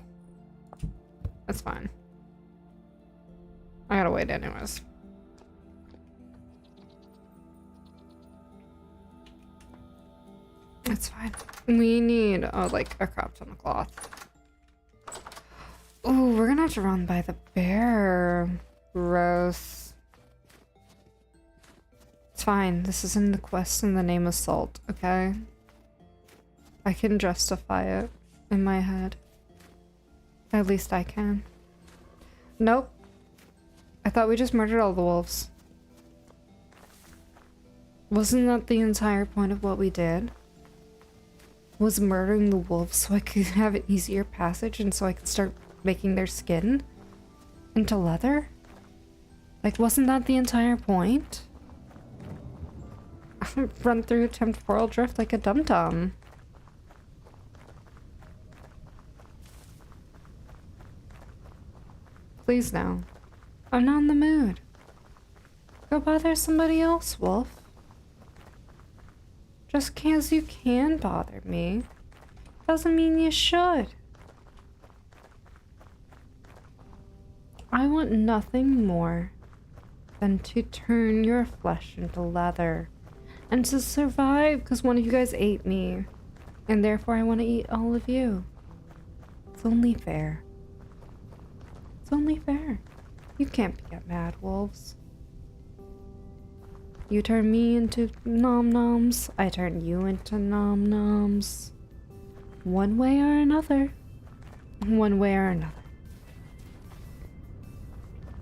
That's fine. I gotta wait anyways. That's fine. We need, like, a crop ton of cloth. Oh, we're gonna have to run by the bear. Gross. It's fine. This isn't the quest in the name of salt, okay? I can justify it in my head. At least I can. Nope. I thought we just murdered all the wolves. Wasn't that the entire point of what we did? Was murdering the wolves so I could have an easier passage and so I could start making their skin into leather? Like, wasn't that the entire point? Run through temporal drift like a dum-dum. Please now. I'm not in the mood. Go bother somebody else, Wolf. Just 'cause you can bother me doesn't mean you should. I want nothing more than to turn your flesh into leather and to survive because one of you guys ate me, and therefore I want to eat all of you. It's only fair. It's only fair. You can't get mad, wolves. You turn me into nom-noms, I turn you into nom-noms. One way or another. One way or another.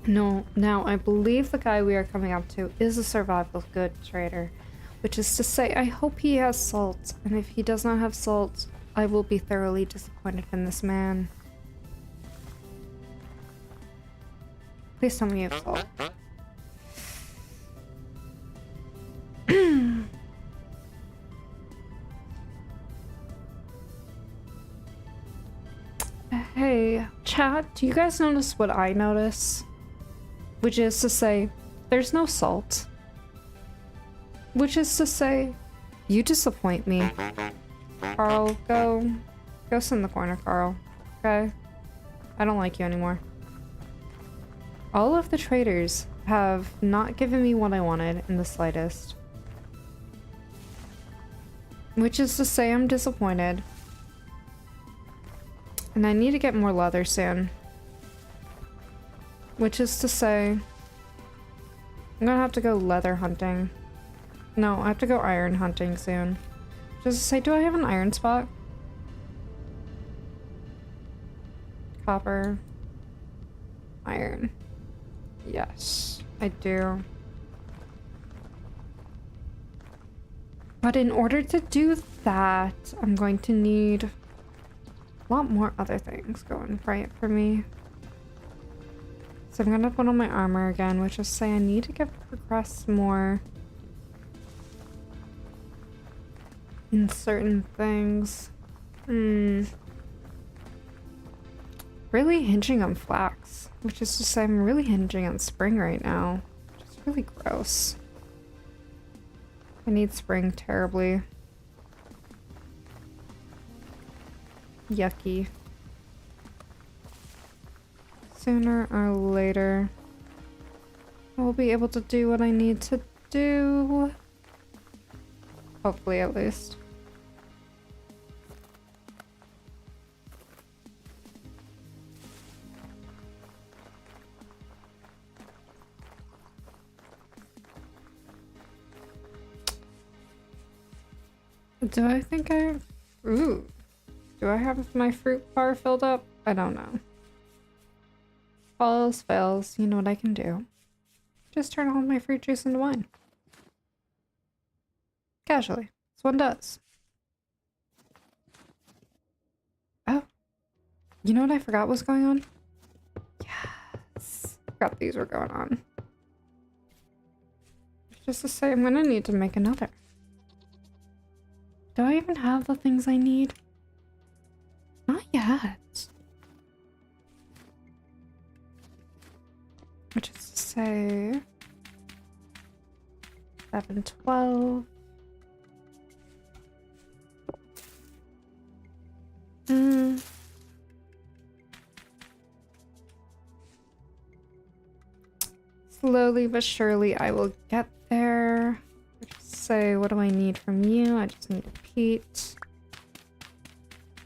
No, now I believe the guy we are coming up to is a survival good trader, which is to say I hope he has salt, and if he does not have salt, I will be thoroughly disappointed in this man. Please tell me you have salt. Do you guys notice what I notice? Which is to say, there's no salt. Which is to say, you disappoint me. Carl, go sit in the corner, Carl. Okay? I don't like you anymore. All of the traders have not given me what I wanted in the slightest. Which is to say, I'm disappointed. And I need to get more leather soon. Which is to say, I'm gonna have to go leather hunting. No, I have to go iron hunting soon. Just to say, do I have an iron spot? Copper. Iron. Yes, I do. But in order to do that, I'm going to need a lot more other things going right for me. So I'm gonna put on my armor again, which is to say I need to progress more in certain things. Really hinging on flax, which is to say I'm really hinging on spring right now, which is really gross. I need spring terribly. Yucky. Sooner or later, I'll be able to do what I need to do. Hopefully, at least. Do I think I... Ooh. Do I have my fruit bar filled up? I don't know. All else fails, you know what I can do. Just turn all my fruit juice into wine. Casually. This one does. Oh. You know what I forgot was going on? Yes. Forgot these were going on. Just to say, I'm gonna need to make another. Do I even have the things I need? Not yet. Which is to say... 7, 12... Slowly but surely I will get there. Say, what do I need from you? I just need a peat.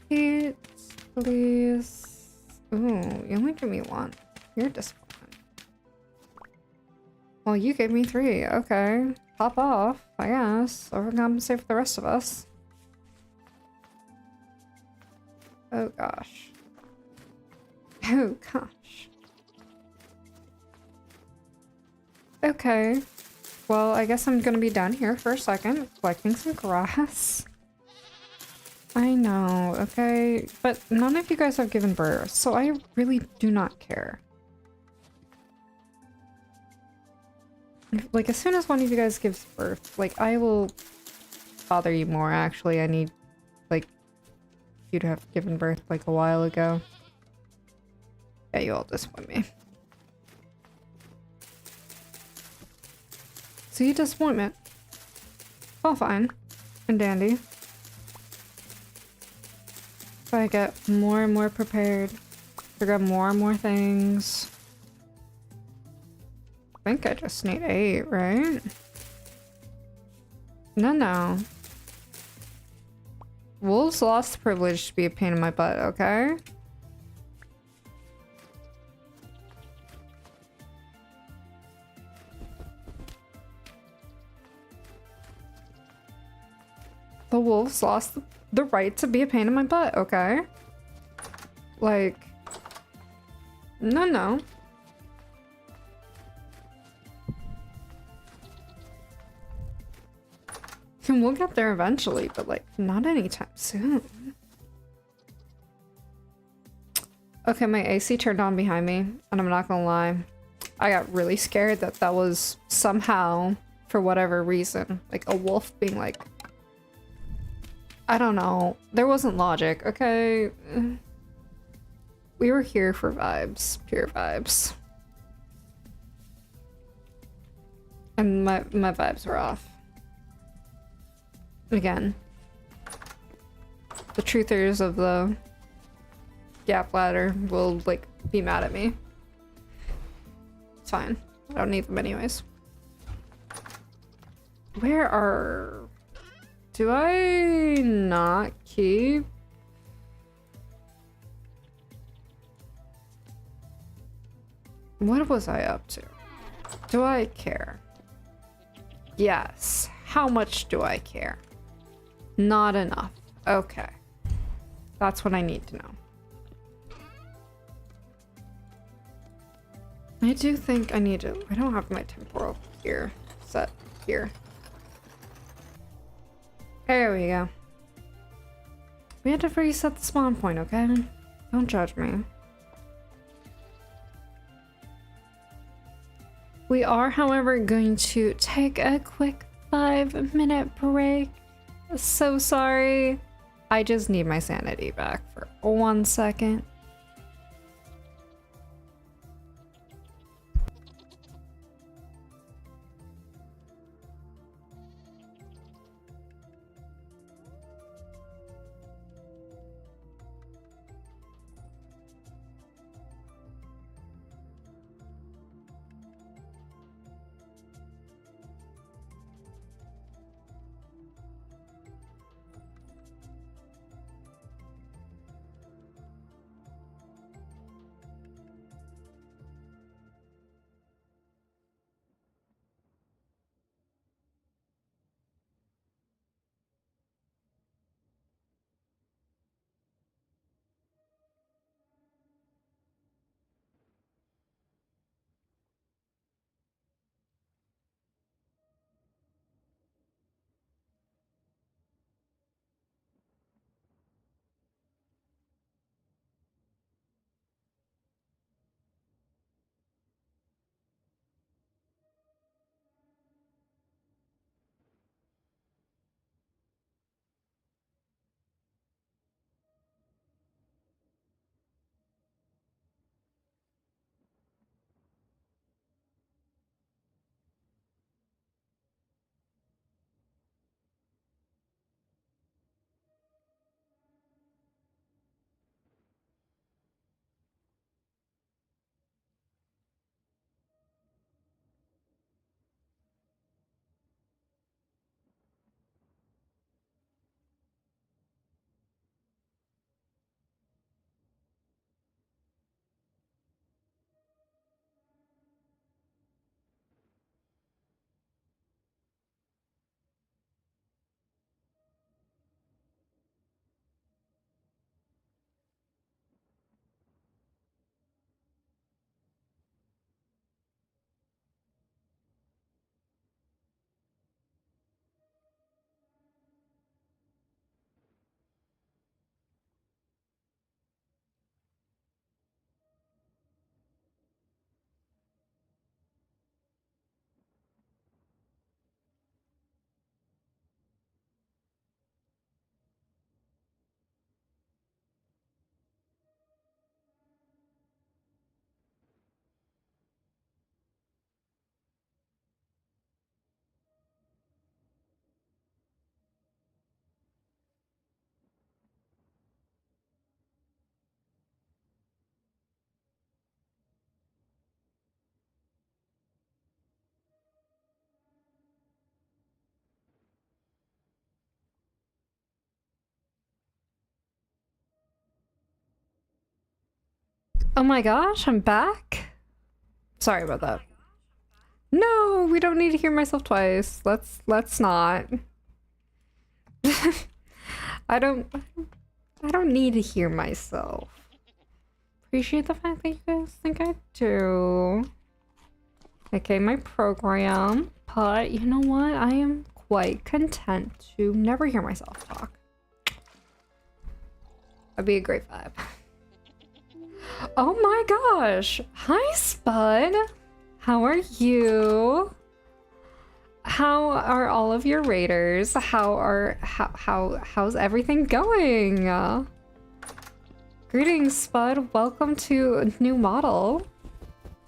Peat, please. Ooh, you only give me one. You're disappointing. Well, you gave me 3. Okay. Pop off, I guess. Overcompensate for the rest of us. Oh gosh. Oh gosh. Okay. Well, I guess I'm gonna be down here for a second, collecting some grass. I know, okay? But none of you guys have given birth, so I really do not care. Like, as soon as one of you guys gives birth, like, I will bother you more, actually. I need, like, you to have given birth, like, a while ago. Yeah, you all disappoint me. See, disappointment. All fine and dandy. So I get more and more prepared to grab more and more things. I think I just need 8, right? No. Wolves lost the privilege to be a pain in my butt, okay? The wolves lost the right to be a pain in my butt, okay? Like, no. And we'll get there eventually, but like, not anytime soon. Okay, my AC turned on behind me, and I'm not gonna lie. I got really scared that that was somehow, for whatever reason, like a wolf being like, I don't know. There wasn't logic, okay? We were here for vibes, pure vibes. And my vibes were off. Again. The truthers of the Gap ladder will, like, be mad at me. It's fine. I don't need them anyways. Where are... Do I not keep... What was I up to? Do I care? Yes. How much do I care? Not enough. Okay. That's what I need to know. I do think I need to... I don't have my temporal here set here. There we go. We had to reset the spawn point, okay? Don't judge me. We are, however, going to take a quick 5-minute break. So sorry. I just need my sanity back for 1 second. Oh my gosh, I'm back? Sorry about that. No, we don't need to hear myself twice. Let's not. I don't need to hear myself. Appreciate the fact that you guys think I do. Okay, my program, but you know what? I am quite content to never hear myself talk. That'd be a great vibe. Oh my gosh! Hi, Spud! How are you? How are all of your raiders? How's everything going? Greetings, Spud. Welcome to a new model.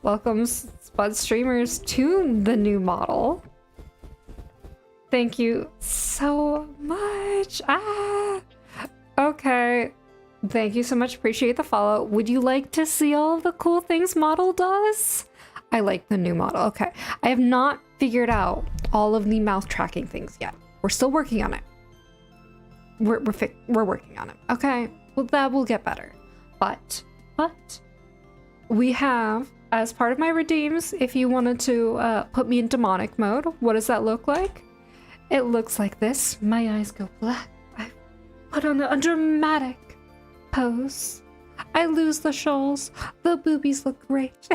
Welcome, Spud streamers, to the new model. Thank you so much. Okay. Thank you so much. Appreciate the follow. Would you like to see all of the cool things model does? I like the new model. Okay. I have not figured out all of the mouth tracking things yet. We're still working on it. We're working on it. Okay. Well, that will get better. But we have, as part of my redeems, if you wanted to put me in demonic mode, what does that look like? It looks like this. My eyes go black. I put on a dramatic pose. I lose the shoals. The boobies look great.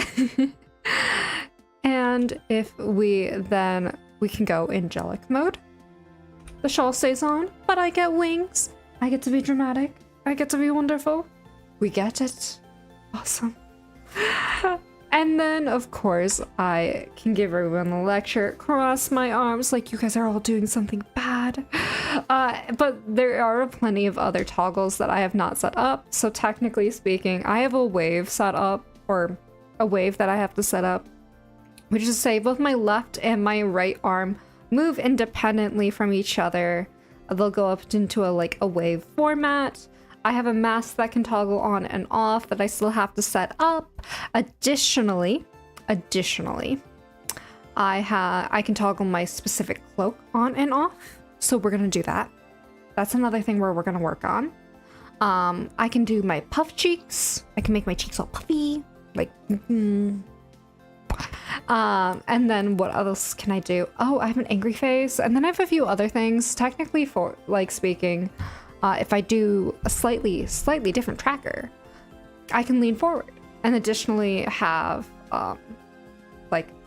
And if we can go angelic mode. The shawl stays on, but I get wings. I get to be dramatic. I get to be wonderful. We get it. Awesome. And then, of course, I can give everyone a lecture, cross my arms like you guys are all doing something bad. But there are plenty of other toggles that I have not set up. So technically speaking, I have a wave set up, or a wave that I have to set up, which is to say both my left and my right arm move independently from each other. They'll go up into a wave format. I have a mask that can toggle on and off that I still have to set up. Additionally, I can toggle my specific cloak on and off. So we're gonna do that. That's another thing where we're gonna work on. I can do my puff cheeks. I can make my cheeks all puffy, like. And then what else can I do? Oh, I have an angry face, and then I have a few other things. Technically, for speaking. If I do a slightly different tracker, I can lean forward and additionally have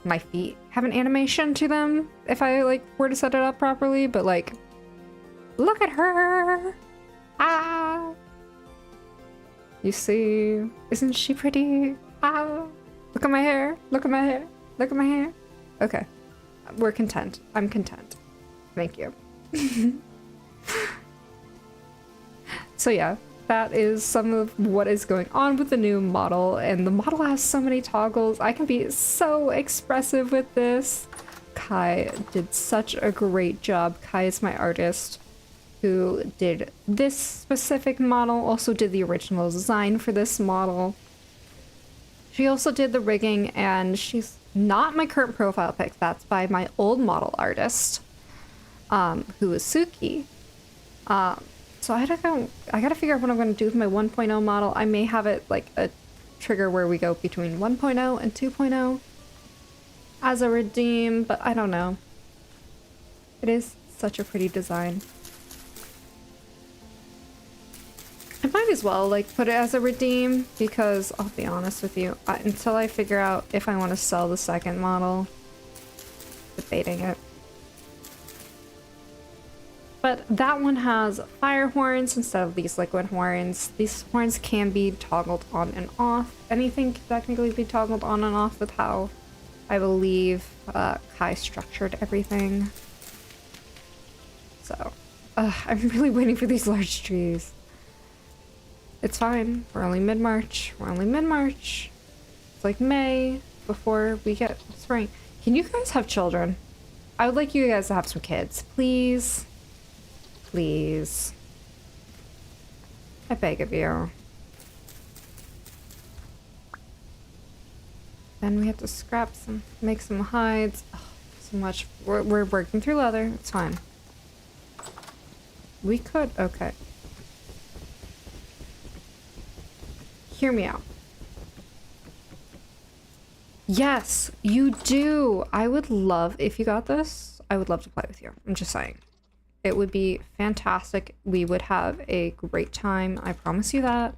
my feet have an animation to them if I were to set it up properly. But look at her. You see, isn't she pretty? Look at my hair. Look at my hair. Look at my hair. Okay, we're content. I'm content. Thank you. So yeah, that is some of what is going on with the new model, and the model has so many toggles. I can be so expressive with this. Kai did such a great job. Kai is my artist who did this specific model, also did the original design for this model. She also did the rigging, and she's not my current profile pic. That's by my old model artist, who is Suki. So I gotta figure out what I'm gonna do with my 1.0 model. I may have it like a trigger where we go between 1.0 and 2.0 as a redeem, but I don't know. It is such a pretty design. I might as well put it as a redeem, because I'll be honest with you, until I figure out if I want to sell the second model, debating it. But that one has fire horns instead of these liquid horns. These horns can be toggled on and off. Anything can technically be toggled on and off with how I believe Kai structured everything. So, I'm really waiting for these large trees. It's fine. We're only mid-March. It's like May before we get spring. Can you guys have children? I would like you guys to have some kids. Please. Please. I beg of you. Then we have to scrap some, make some hides. Oh, so much. We're working through leather. It's fine. We could. Okay. Hear me out. Yes, you do. I would love, if you got this, I would love to play with you. I'm just saying. It would be fantastic. We would have a great time. I promise you that.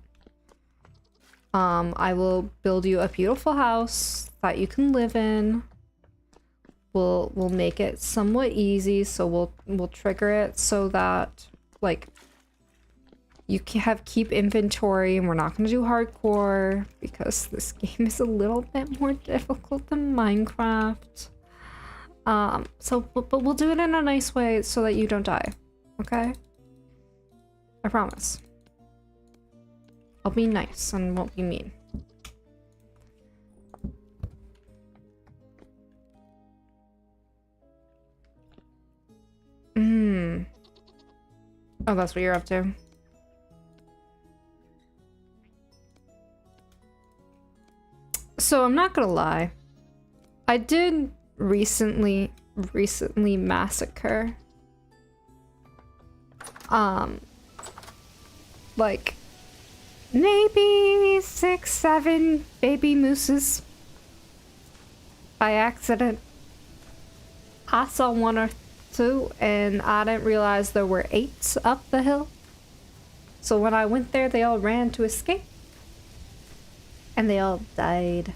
I will build you a beautiful house that you can live in. We'll make it somewhat easy, so we'll trigger it so that you can keep inventory, and we're not going to do hardcore because this game is a little bit more difficult than Minecraft. But we'll do it in a nice way so that you don't die. Okay? I promise. I'll be nice and won't be mean. Oh, that's what you're up to. So I'm not gonna lie. I did recently massacre like maybe 6, 7 baby mooses by accident. I saw 1 or 2 and I didn't realize there were 8 up the hill. So when I went there, they all ran to escape. And they all died.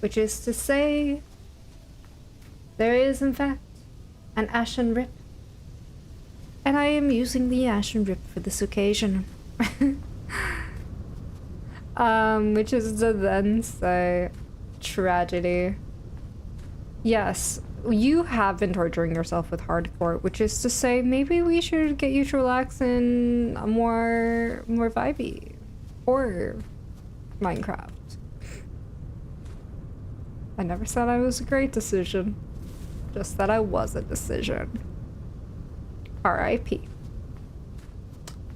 Which is to say, there is in fact an Ashen Rip. And I am using the Ashen Rip for this occasion. Which is to then say, tragedy. Yes, you have been torturing yourself with hardcore, which is to say, maybe we should get you to relax in a more vibey horror Minecraft. I never said I was a great decision, just that I was a decision. R.I.P.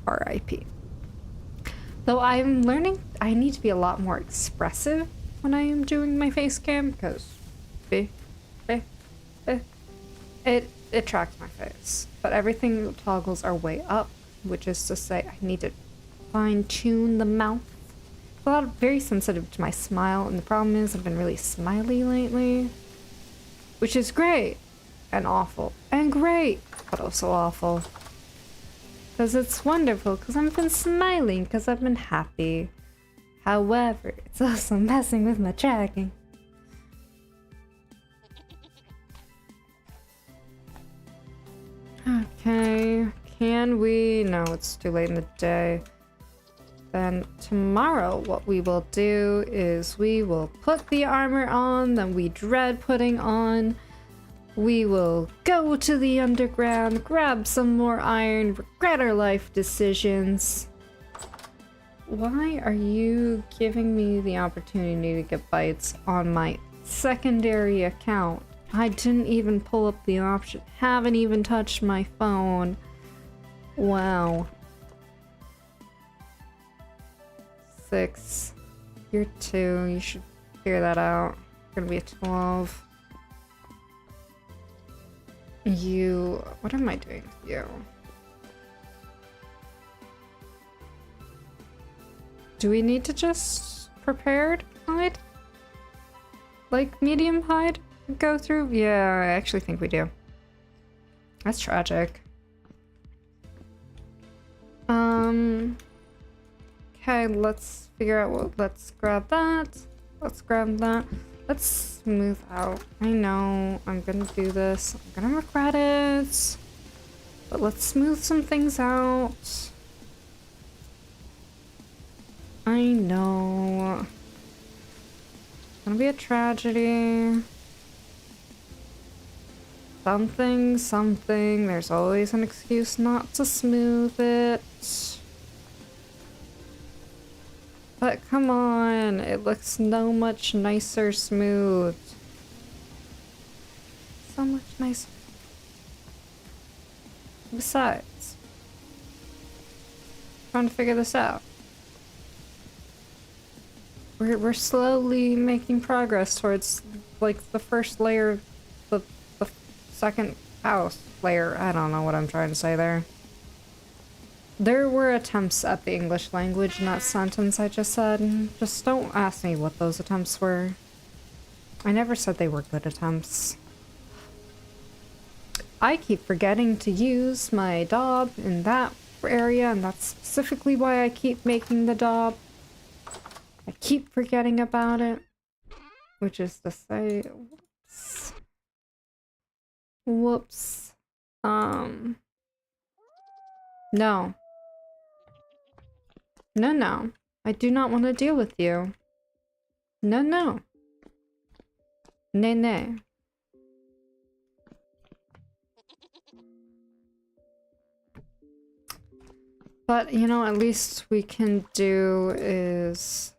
R.I.P. Though I'm learning I need to be a lot more expressive when I am doing my face cam, because it tracks my face. But everything the toggles are way up, which is to say I need to fine-tune the mouth. I'm very sensitive to my smile, and the problem is I've been really smiley lately. Which is great. And awful. And great. But also awful. Because it's wonderful, because I've been smiling, because I've been happy. However, it's also messing with my tracking. Okay, can we? No, it's too late in the day. Then tomorrow what we will do is we will put the armor on that we dread putting on. We will go to the underground, grab some more iron, regret our life decisions. Why are you giving me the opportunity to get bites on my secondary account? I didn't even pull up the option. Haven't even touched my phone. Wow. 6. You're 2. You should figure that out. You're gonna be a 12. You... What am I doing with you? Do we need to just prepared hide? Like medium hide? Go through? Yeah, I actually think we do. That's tragic. Okay, let's figure out what. Let's grab that. Let's grab that. Let's smooth out. I know I'm gonna do this. I'm gonna regret it. But let's smooth some things out. I know. It's gonna be a tragedy. Something. There's always an excuse not to smooth it. But come on, it looks so much nicer smooth. So much nicer. Besides, trying to figure this out. We're slowly making progress towards like the first layer, the second house layer. I don't know what I'm trying to say there. There were attempts at the English language in that sentence I just said. Just don't ask me what those attempts were. I never said they were good attempts. I keep forgetting to use my daub in that area, and that's specifically why I keep making the daub. I keep forgetting about it. Which is to say, whoops. Whoops. No. No. I do not want to deal with you. No. Nay. But, you know, at least we can do is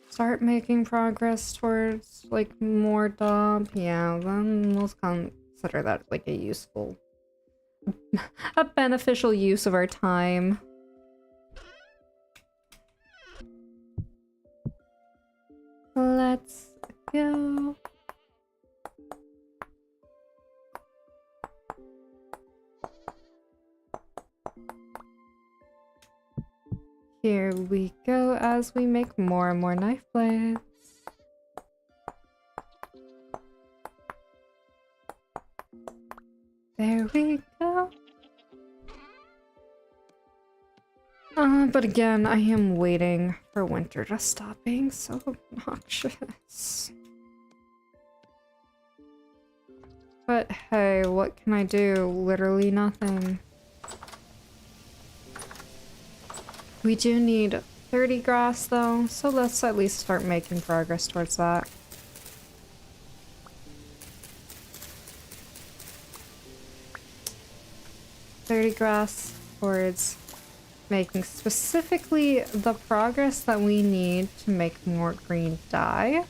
start making progress towards, like, more Dob. Yeah, then we'll consider that, like, a useful, a beneficial use of our time. Let's go. Here we go as we make more and more knife blades. There we go. But again, I am waiting for winter to stop being so obnoxious. But hey, what can I do? Literally nothing. We do need 30 grass though, so let's at least start making progress towards that. $30 grass towards making specifically the progress that we need to make more green dye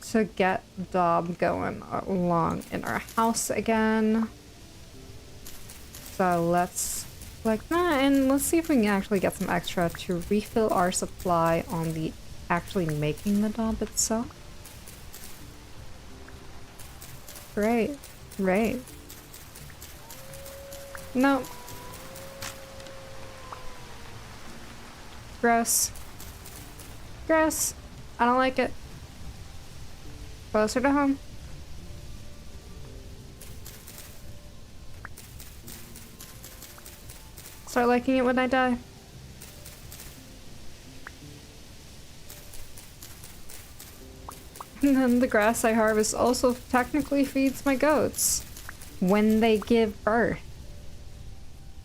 to get Dob going along in our house again. So let's like that, and let's see if we can actually get some extra to refill our supply on the actually making the Dob itself. Right, right. No. Gross. Gross. I don't like it. Closer to home. Start liking it when I die. And then the grass I harvest also technically feeds my goats when they give birth.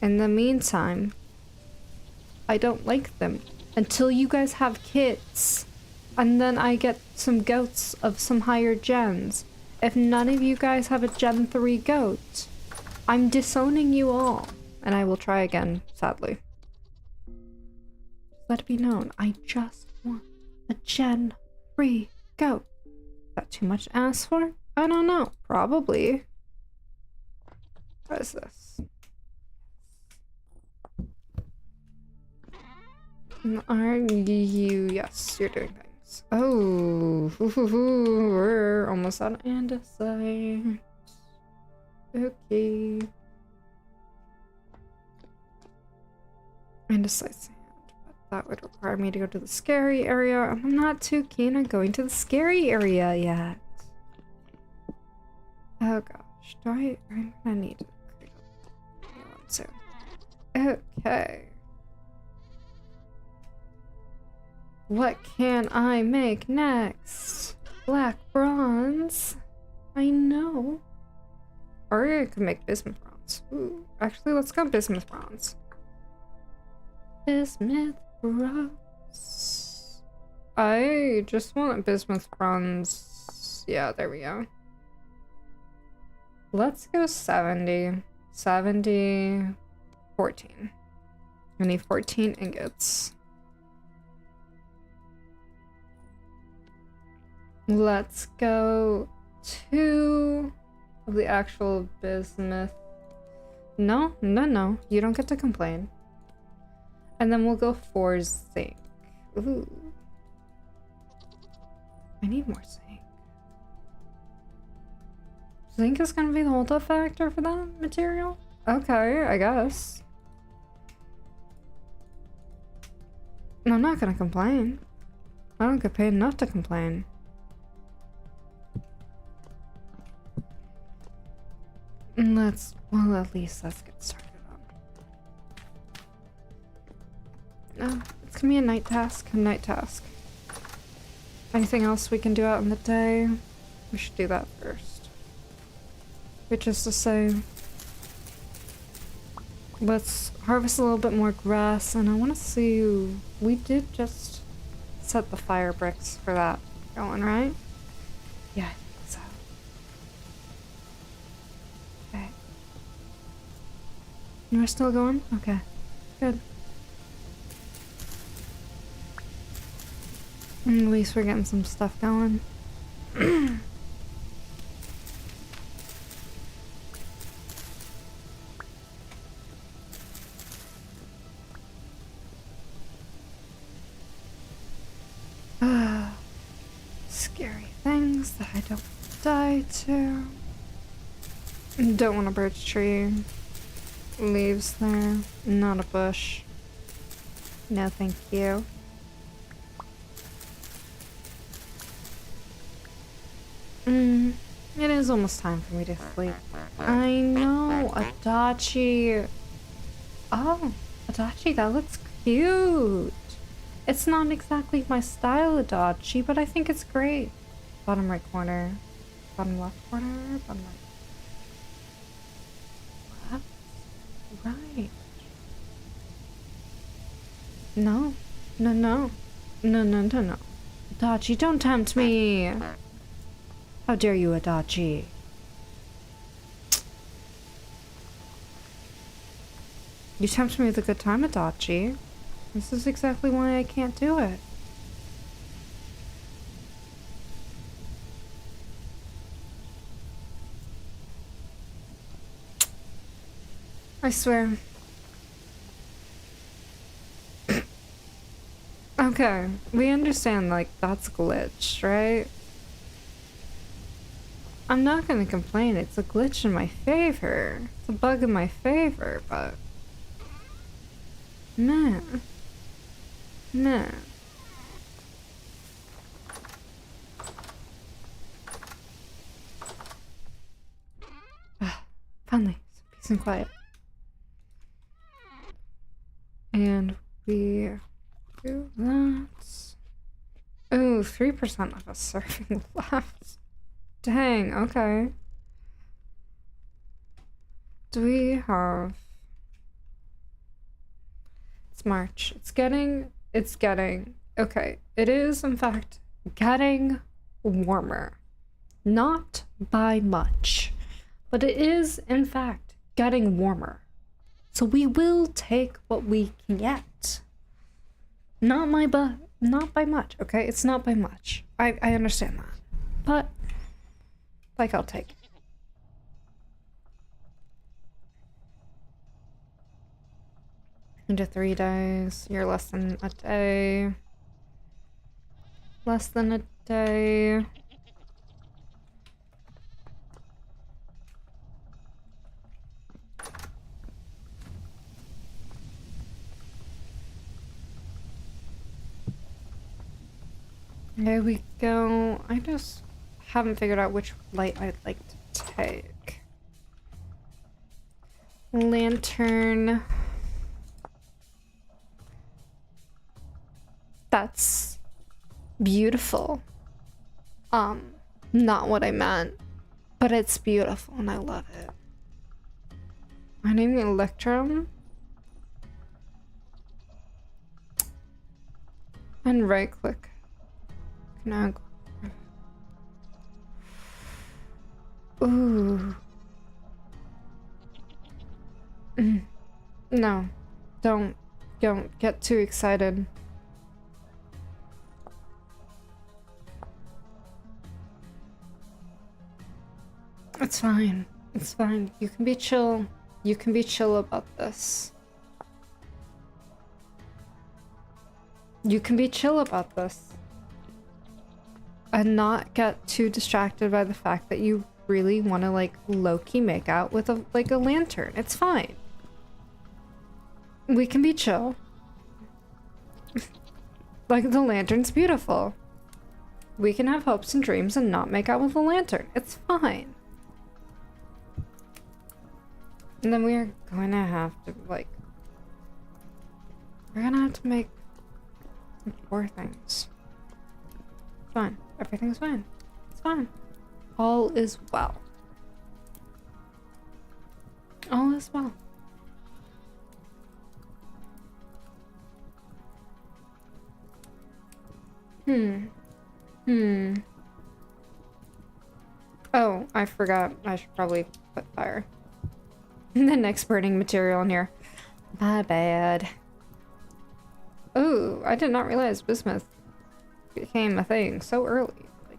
In the meantime, I don't like them until you guys have kids. And then I get some goats of some higher gens. If none of you guys have a Gen 3 goat, I'm disowning you all. And I will try again, sadly. Let it be known, I just want a Gen 3 goat. Is that too much to ask for? I don't know. Probably. What is this? Are you? Yes, you're doing things. Oh, we're almost out of andesite. Okay. Andesite sand, but that would require me to go to the scary area. I'm not too keen on going to the scary area yet. Oh gosh, I'm gonna need to create a new one soon. Okay. What can I make next? Black bronze? I know. Or I could make bismuth bronze. Ooh, actually, let's go bismuth bronze. Bismuth bronze. I just want bismuth bronze. Yeah, there we go. Let's go 70. 70. 14. I need 14 ingots. Let's go 2 of the actual bismuth. No, no, no. You don't get to complain. And then we'll go 4 zinc. Ooh. I need more zinc. Zinc is gonna be the hold-up factor for that material? Okay, I guess. I'm not gonna complain. I don't get paid enough to complain. Well, at least let's get started on. No, it's gonna be a night task. Anything else we can do out in the day? We should do that first. Which is to say, let's harvest a little bit more grass, and I want to see. We did just set the fire bricks for that going, right? Yeah, I think so. Okay. You're still going? Okay. Good. At least we're getting some stuff going. Scary things that I don't die to. Don't want a birch tree. Leaves there. Not a bush. No, thank you. It is almost time for me to sleep. I know, Adachi. Oh, Adachi, that looks cute. It's not exactly my style, Adachi, but I think it's great. Bottom right corner. Bottom left corner. Bottom right. Left? Right. No. No, no. No, no, no, no. Adachi, don't tempt me. How dare you, Adachi? You tempt me with a good time, Adachi. This is exactly why I can't do it. I swear. Okay, we understand, like, that's glitch, right? I'm not gonna complain, it's a glitch in my favor. It's a bug in my favor, but... Man. Man. Finally, some peace and quiet. And we do that. Oh, 3% of us serving left. Dang, okay. Do we have... It's March. It's getting... Okay, it is, in fact, getting warmer. Not by much. But it is, in fact, getting warmer. So we will take what we can get. Not by much, okay? It's not by much. I understand that. But, like, I'll take it. Into 3 days. You're less than a day. Less than a day. There we go. I just haven't figured out which light I'd like to take. Lantern. That's beautiful. Not what I meant, but it's beautiful and I love it. I need an electrum. And right click. Now, ooh. No, don't get too excited. It's fine. It's fine. You can be chill. You can be chill about this. You can be chill about this. And not get too distracted by the fact that you really want to, like, low-key make out with a lantern. It's fine. We can be chill. Like, the lantern's beautiful. We can have hopes and dreams and not make out with a lantern. It's fine. And then we're going to have to, like... We're gonna have to make some poor things. It's fine. Everything's fine. It's fine. All is well. All is well. Oh, I forgot. I should probably put fire. The next burning material in here. My bad. Oh, I did not realize bismuth became a thing so early. Like,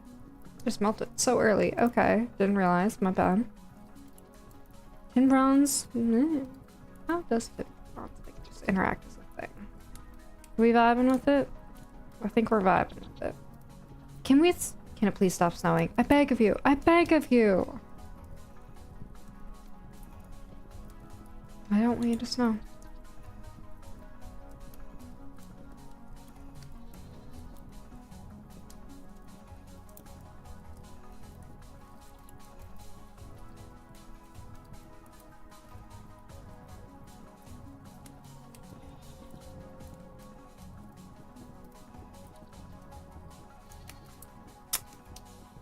just melted so early. Okay, didn't realize. My bad. Tin bronze. How does the bronze like just interact as a thing? Are we vibing with it? I think we're vibing with it. Can it please stop snowing? I beg of you. I beg of you. Why don't we just snow?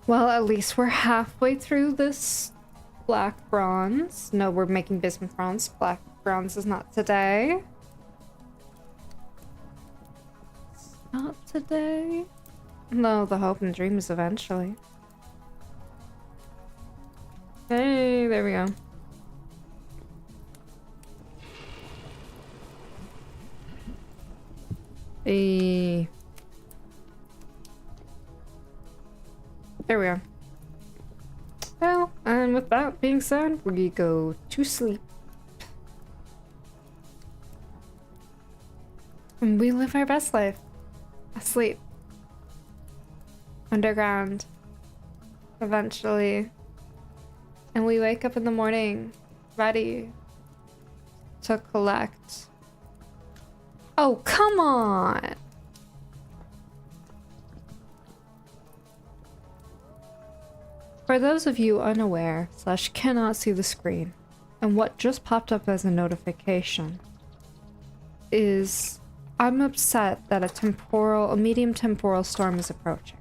Well, at least we're halfway through this black bronze. No, we're making bismuth bronze. Black bronze is not today. It's not today. No, the hope and dream is eventually. Hey, there we go. Hey. There we are. Well, and with that being said, we go to sleep. And we live our best life. Asleep. Underground. Eventually. And we wake up in the morning, ready to collect. Oh, come on! For those of you unaware / cannot see the screen, and what just popped up as a notification is I'm upset that a medium temporal storm is approaching.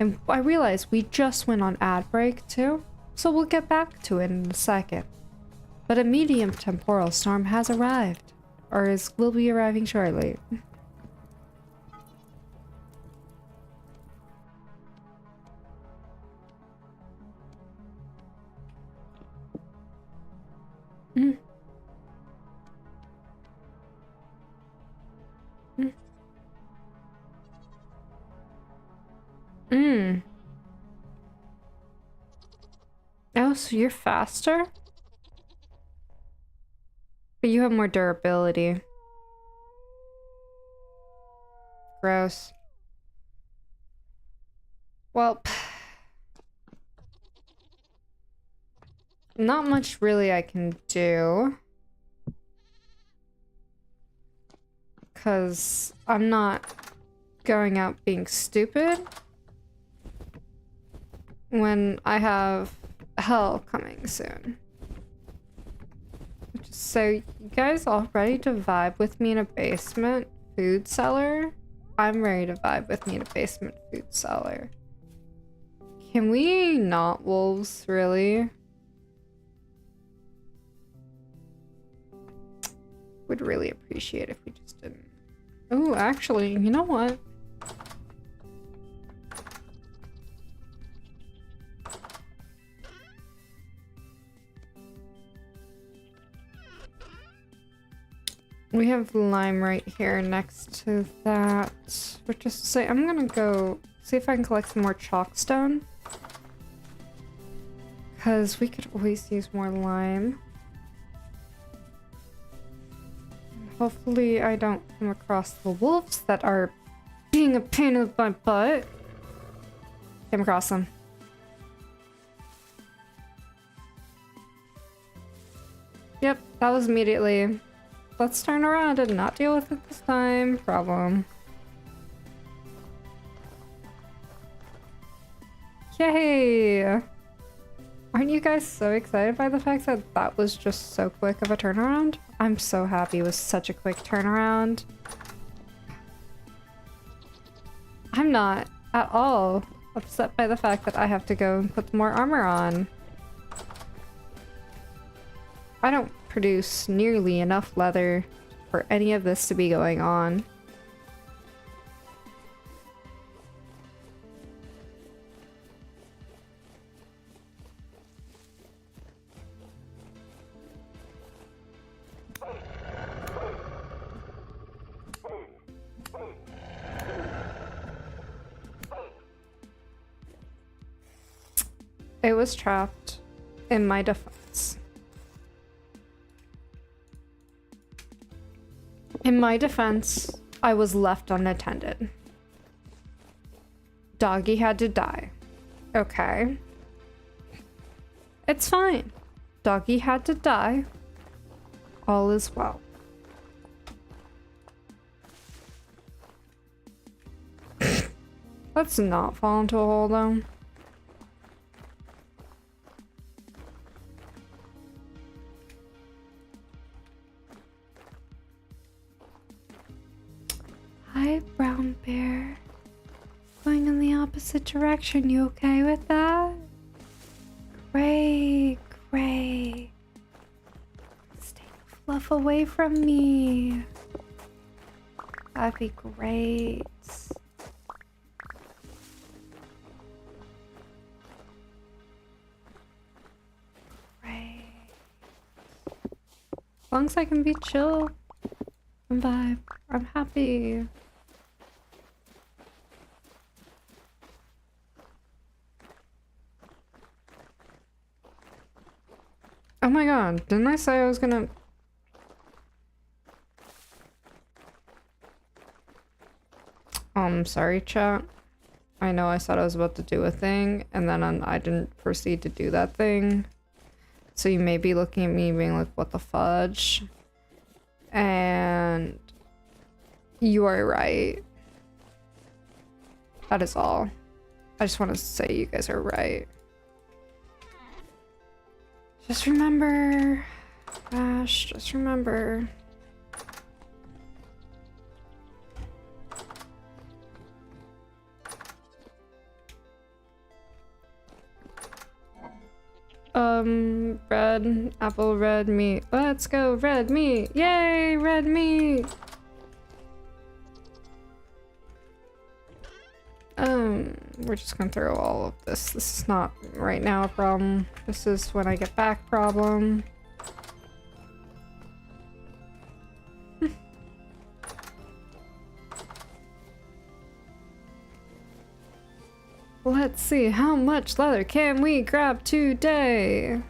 And I realize we just went on ad break too, so we'll get back to it in a second. But a medium temporal storm has arrived, or will be arriving shortly. Mm. Mm. Mm. Oh, so you're faster? But you have more durability. Gross. Well, not much really I can do. Because I'm not going out being stupid when I have hell coming soon. So, you guys all ready to vibe with me in a basement food cellar? I'm ready to vibe with me in a basement food cellar. Can we not wolves, really? Would really appreciate if we just didn't. Oh, actually, you know what? We have lime right here next to that. Which is to say, I'm gonna go see if I can collect some more chalkstone. Because we could always use more lime. Hopefully I don't come across the wolves that are being a pain in my butt. Came across them. Yep, that was immediately. Let's turn around and not deal with it this time. Problem. Yay! Aren't you guys so excited by the fact that that was just so quick of a turnaround? I'm so happy it was such a quick turnaround. I'm not at all upset by the fact that I have to go and put more armor on. I don't produce nearly enough leather for any of this to be going on. It was trapped in my defense. In my defense, I was left unattended. Doggy had to die. Okay. It's fine. Doggy had to die. All is well. Let's not fall into a hole though. Hi, brown bear. Going in the opposite direction. You okay with that? Great, great. Stay the fluff away from me. That'd be great. Great. As long as I can be chill and vibe, I'm happy. Oh my god, didn't I say I was gonna... Sorry, chat. I know I said I was about to do a thing, and then I didn't proceed to do that thing. So you may be looking at me being like, what the fudge? And... you are right. That is all. I just want to say you guys are right. Just remember, Ash, just remember. Red, apple, red meat. Let's go, red meat. Yay, red meat. We're just gonna throw all of this. This is not right now a problem. This is when I get back problem. Let's see, how much leather can we grab today?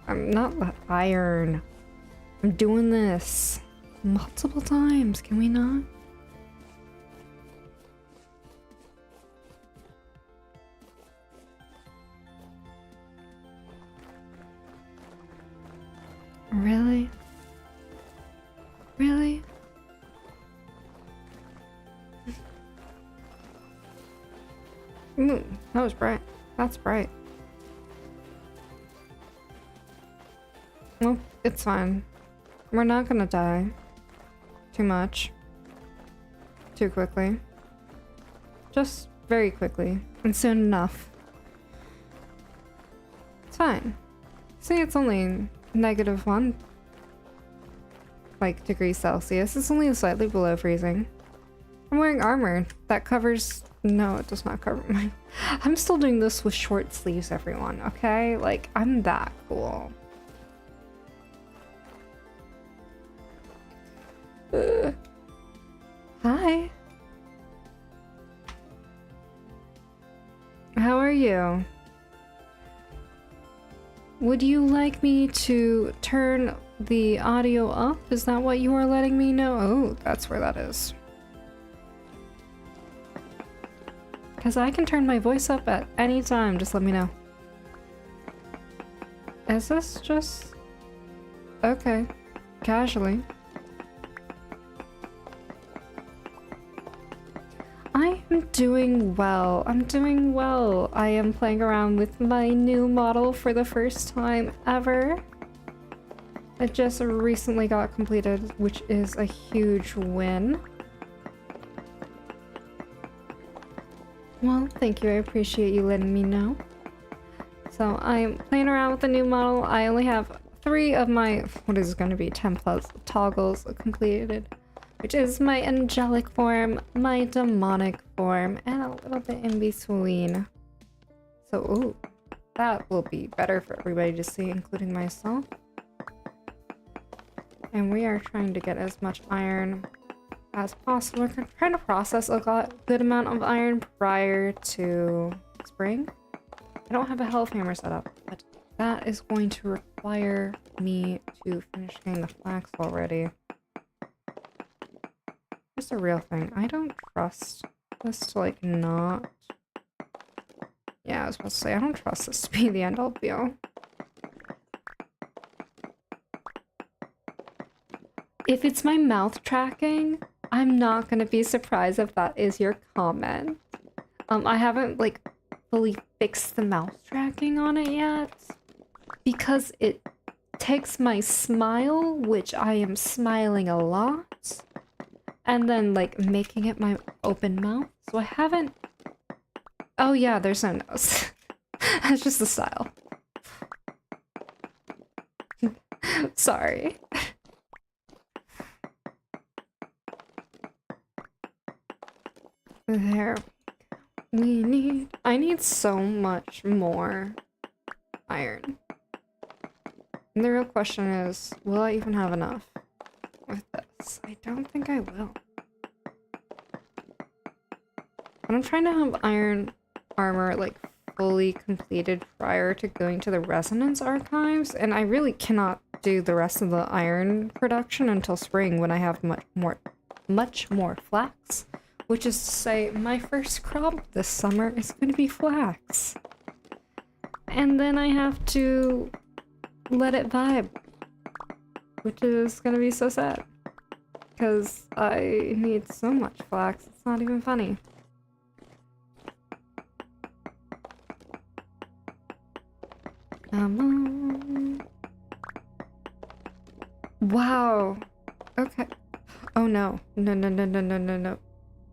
I'm not iron. I'm doing this multiple times, can we not? Really? Really? Ooh, that was bright. That's bright. Well, it's fine. We're not gonna die. Too much. Too quickly. Just very quickly. And soon enough. It's fine. See, it's only -1 like degrees Celsius. It's only slightly below freezing. I'm wearing armor that covers... No, it does not cover my... I'm still doing this with short sleeves, everyone, okay? Like, I'm that cool. Hi. How are you? Would you like me to turn the audio up? Is that what you are letting me know? Oh, that's where that is. Because I can turn my voice up at any time, just let me know. Is this just... okay. Casually. I am doing well. I'm doing well. I am playing around with my new model for the first time ever. It just recently got completed, which is a huge win. Well, thank you. I appreciate you letting me know. So I'm playing around with the new model. I only have 3 of my, what is going to be 10 plus toggles completed, which is my angelic form, my demonic form, and a little bit in between. So, ooh, that will be better for everybody to see, including myself. And we are trying to get as much iron as possible. We're trying to process a good amount of iron prior to spring. I don't have a health hammer set up, but that is going to require me to finish getting the flax already. Just a real thing. I don't trust this to, like, not... Yeah, I was about to say, I don't trust this to be the end-all be-all. If it's my mouth tracking, I'm not gonna be surprised if that is your comment. I haven't, like, fully fixed the mouth tracking on it yet, because it takes my smile, which I am smiling a lot, and then, like, making it my open mouth. So I haven't... Oh yeah, there's no nose. It's just the style. Sorry. There we go. I need so much more iron. And the real question is, will I even have enough with this? I don't think I will. But I'm trying to have iron armor, like, fully completed prior to going to the Resonance Archives, and I really cannot do the rest of the iron production until spring when I have much more flax. Which is to say, my first crop this summer is going to be flax. And then I have to let it vibe. Which is going to be so sad. Because I need so much flax, it's not even funny. Come on. Wow. Okay. Oh no. No.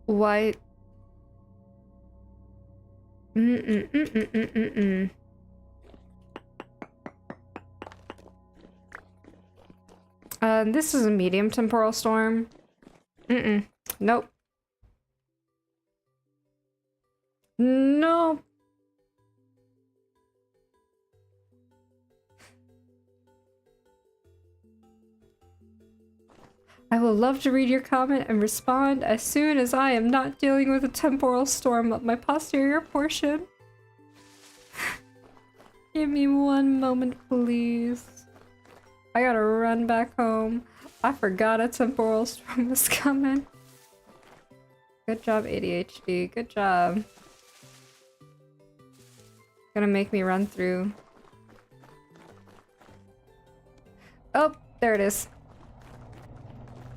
Why? This is a medium temporal storm. Nope. Nope. I will love to read your comment and respond as soon as I am not dealing with a temporal storm up my posterior portion. Give me one moment, please. I gotta run back home. I forgot a temporal storm was coming. Good job, ADHD. Good job. Gonna make me run through. Oh, there it is.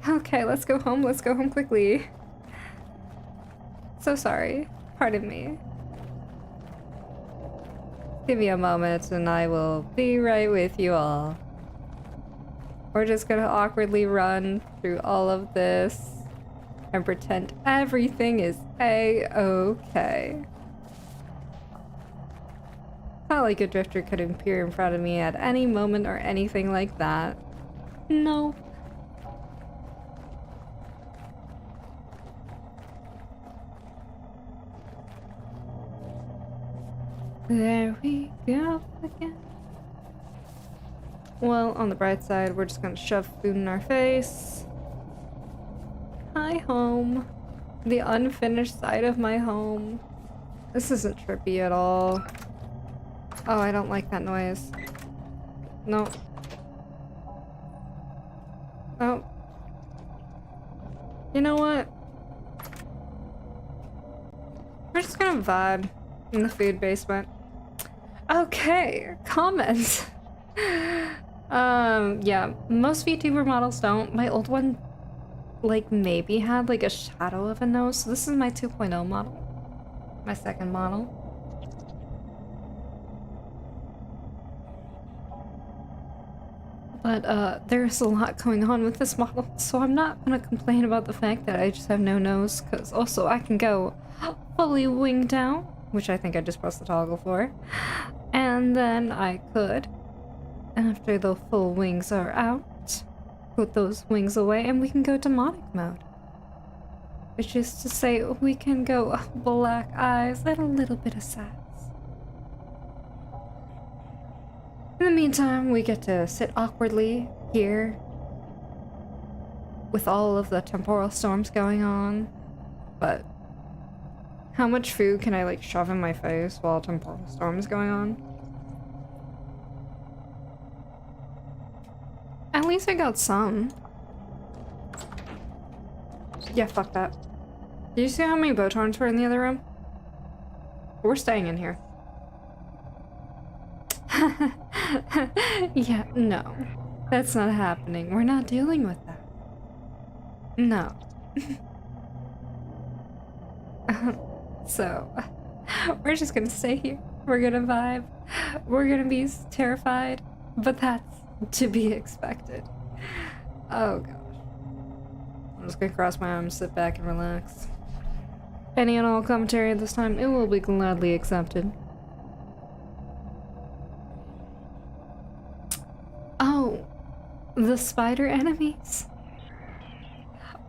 Okay, let's go home. Let's go home quickly. So sorry. Pardon me. Give me a moment and I will be right with you all. We're just gonna awkwardly run through all of this and pretend everything is a-okay. Not like a drifter could appear in front of me at any moment or anything like that. No. There we go again. Well, on the bright side, we're just gonna shove food in our face. Hi, home. The unfinished side of my home. This isn't trippy at all. Oh, I don't like that noise. No. Oh. You know what? We're just gonna vibe in the food basement. Okay, comments. Yeah, most VTuber models don't. My old one, like, maybe had, like, a shadow of a nose. So this is my 2.0 model. My second model. But, there's a lot going on with this model, so I'm not gonna complain about the fact that I just have no nose, because also I can go fully winged out, which I think I just pressed the toggle for. And then I could, after the full wings are out, put those wings away and we can go demonic mode. Which is to say, we can go black eyes and a little bit of sass. In the meantime, we get to sit awkwardly here with all of the temporal storms going on, but How much food can I like shove in my face while a temporal storm is going on? At least I got some. Yeah, fuck that. Did you see how many Botorns were in the other room? We're staying in here. Yeah, no. That's not happening. We're not dealing with that. No. So, we're just gonna stay here. We're gonna vibe. We're gonna be terrified. But that's to be expected. Oh gosh. I'm just gonna cross my arms, sit back, and relax. Any and all commentary at this time, it will be gladly accepted. Oh, the spider enemies?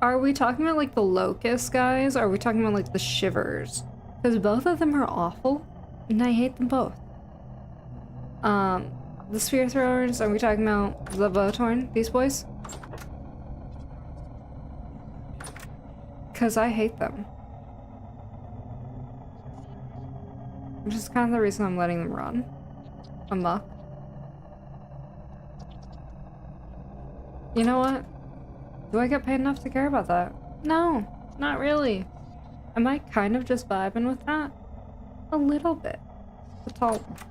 Are we talking about like the locust guys, or are we talking about like the shivers? Because both of them are awful, and I hate them both. The spear throwers, are we talking about the Botorn, these boys? Because I hate them. Which is kind of the reason I'm letting them run amok. You know what? Do I get paid enough to care about that? No, not really. Am I kind of just vibing with that? A little bit.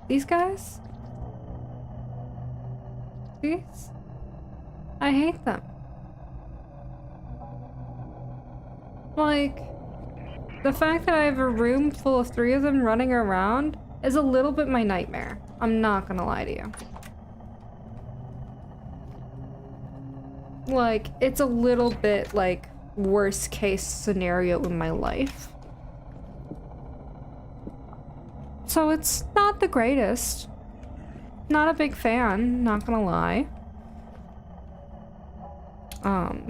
These guys? These? I hate them. Like, the fact that I have a room full of 3 of them running around is a little bit my nightmare. I'm not gonna lie to you. Like, it's a little bit like worst case scenario in my life. So it's not the greatest. Not a big fan, not gonna lie.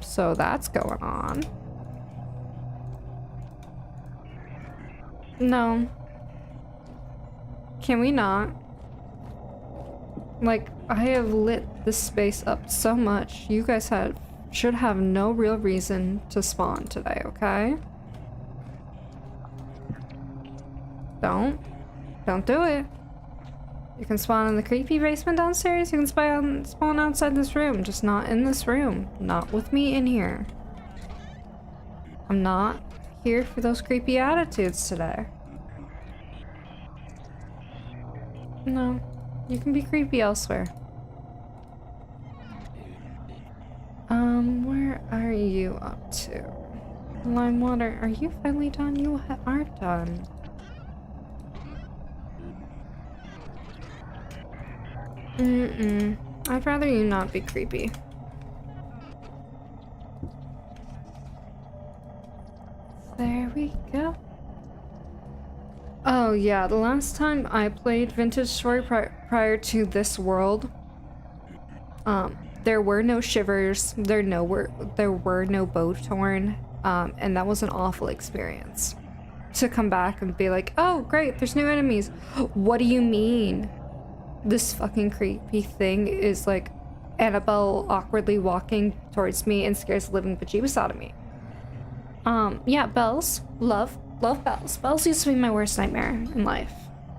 So that's going on. No. Can we not? Like, I have lit this space up so much. You guys should have no real reason to spawn today, okay? Don't do it. You can spawn in the creepy basement downstairs. You can spawn outside this room, just not in this room. Not with me in here. I'm not here for those creepy attitudes today. No, you can be creepy elsewhere. Where are you up to? Lime water, are you finally done? You are done. I'd rather you not be creepy. There we go. Oh yeah, the last time I played Vintage Story prior to this world, there were no shivers, there were no Botorn, and that was an awful experience. To come back and be like, oh great, there's new enemies. What do you mean? This fucking creepy thing is like Annabelle awkwardly walking towards me and scares the living bejeebus out of me. Yeah, bells. Love bells. Bells used to be my worst nightmare in life.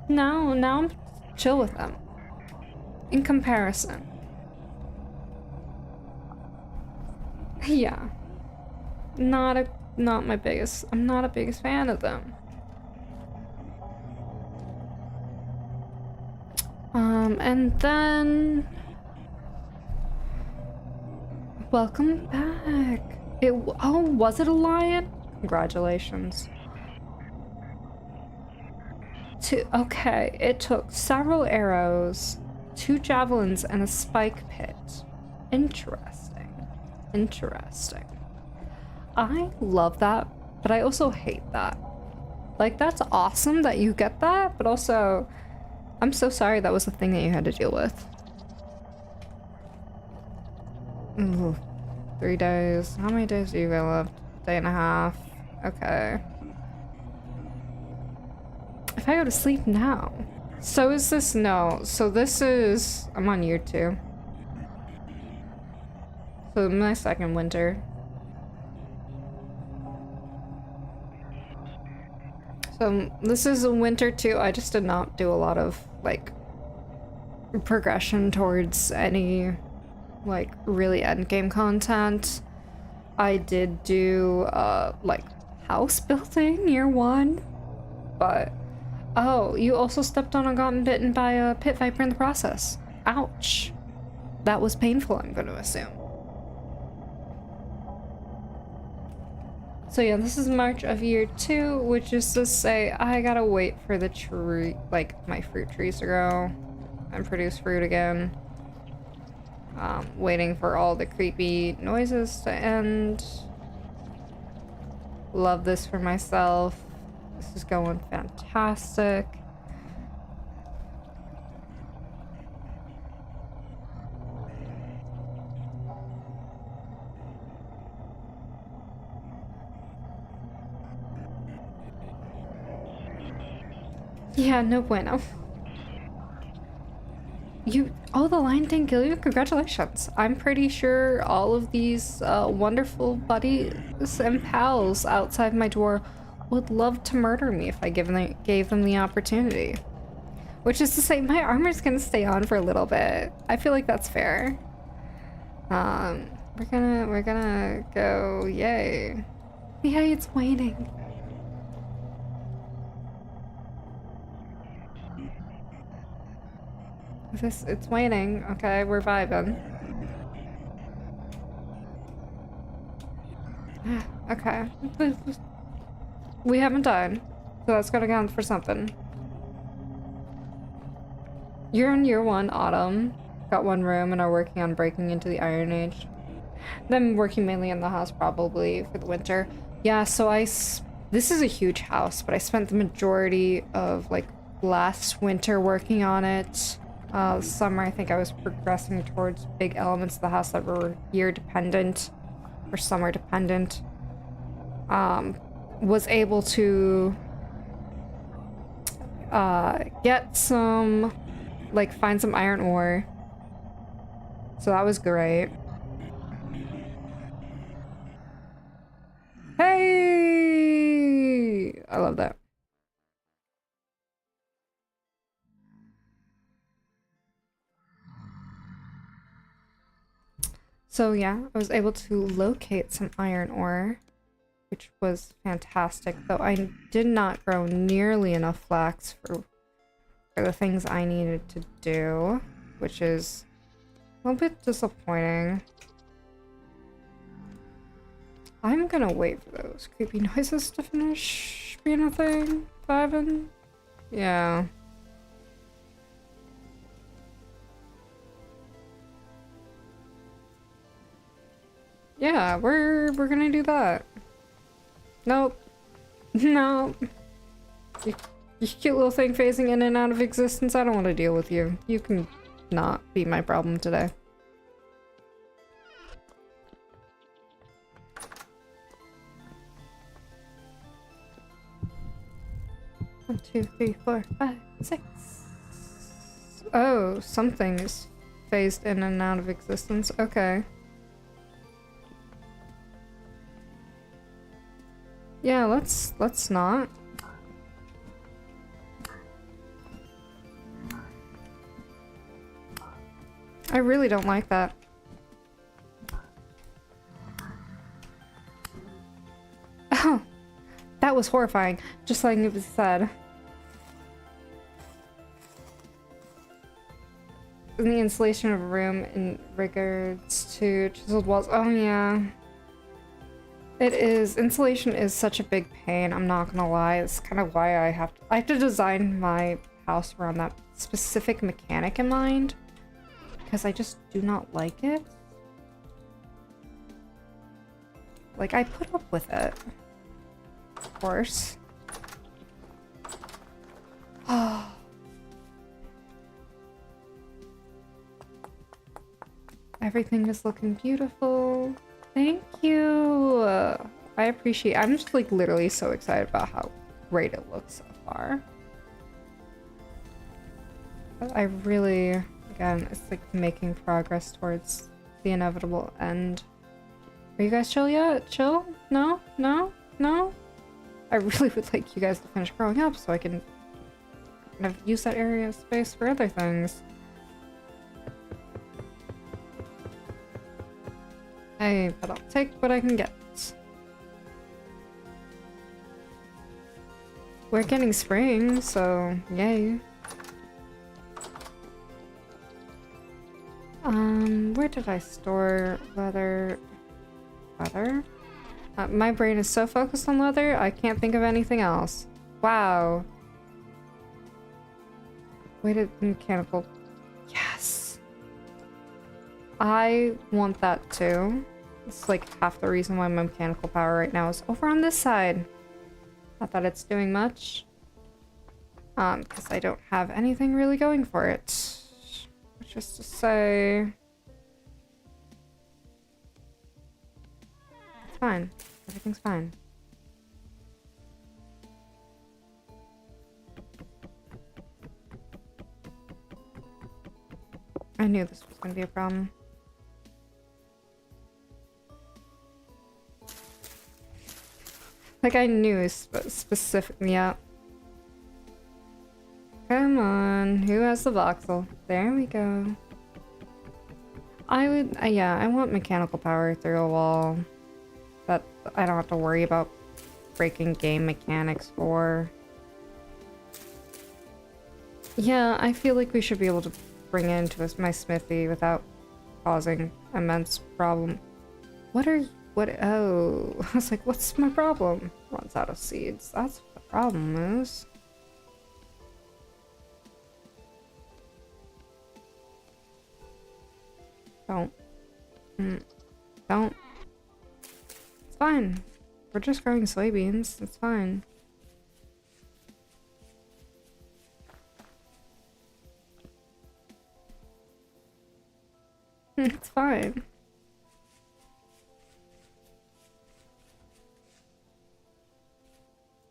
Now I'm chill with them. In comparison. Yeah. I'm not a biggest fan of them. And then welcome back. Oh, was it a lion? Congratulations. Okay, it took several arrows, 2 javelins, and a spike pit. Interesting. I love that, but I also hate that. Like, that's awesome that you get that, but also, I'm so sorry that was the thing that you had to deal with. Ooh, 3 days. How many days do you got left? Day and a half. Okay. If I go to sleep now. So is this? No. So this is... I'm on year 2. So my second winter. So this is a winter too. I just did not do a lot of like progression towards any like really endgame content. I did do like house building year 1, but oh, you also stepped on and gotten bitten by a pit viper in the process. Ouch. That was painful, I'm going to assume. So yeah, this is March of year 2, which is to say I gotta wait for the tree, like my fruit trees to grow and produce fruit again. Waiting for all the creepy noises to end. Love this for myself. This is going fantastic. Yeah, no bueno. Oh, the lion didn't kill you? Congratulations. I'm pretty sure all of these wonderful buddies and pals outside my door would love to murder me if I gave them the opportunity. Which is to say, my armor's gonna stay on for a little bit. I feel like that's fair. We're gonna go, yay. Yay, it's waning. It's waning. Okay, we're vibing. Okay. We haven't died, so that's gonna count for something. You're in year 1, autumn. Got 1 room and are working on breaking into the Iron Age. Then working mainly in the house probably for the winter. Yeah, so this is a huge house, but I spent the majority of like last winter working on it. Summer, I think I was progressing towards big elements of the house that were year dependent or summer dependent. Was able to get some, like, find some iron ore. So that was great. Hey! I love that. So yeah, I was able to locate some iron ore, which was fantastic, though I did not grow nearly enough flax for the things I needed to do, which is a little bit disappointing. I'm gonna wait for those creepy noises to finish being a thing. Vibing. Yeah. Yeah, we're gonna do that. Nope. No. You cute little thing phasing in and out of existence. I don't want to deal with you. You can not be my problem today. One, two, three, four, 5, 6. Oh, something is phased in and out of existence. Okay. Yeah, let's not. I really don't like that. Oh, that was horrifying, just like it was said. In the installation of a room in regards to chiseled walls. Oh yeah. It is. Insulation is such a big pain, I'm not gonna lie. It's kind of why I have to design my house around that specific mechanic in mind. Because I just do not like it. Like, I put up with it. Of course. Oh. Everything is looking beautiful. Thank you. I appreciate it. I'm just like literally so excited about how great it looks so far. I really, again, it's like making progress towards the inevitable end. Are you guys chill yet? Chill? No? No? No? I really would like you guys to finish growing up so I can kind of use that area of space for other things. Hey, but I'll take what I can get. We're getting spring, so yay. Where did I store leather? Leather? My brain is so focused on leather, I can't think of anything else. Wow. Weighted mechanical. Yes! I want that too. It's like half the reason why my mechanical power right now is over on this side. Not that it's doing much. Because I don't have anything really going for it. Which is to say... It's fine. Everything's fine. I knew this was going to be a problem. Like, I knew specifically, yeah. Come on, who has the voxel? There we go. I would, yeah, I want mechanical power through a wall that I don't have to worry about breaking game mechanics for. Yeah, I feel like we should be able to bring it into my smithy without causing immense problem. What, oh, I was like, what's my problem? Runs out of seeds. That's what the problem is. Don't. Don't. It's fine. We're just growing soybeans. It's fine. It's fine.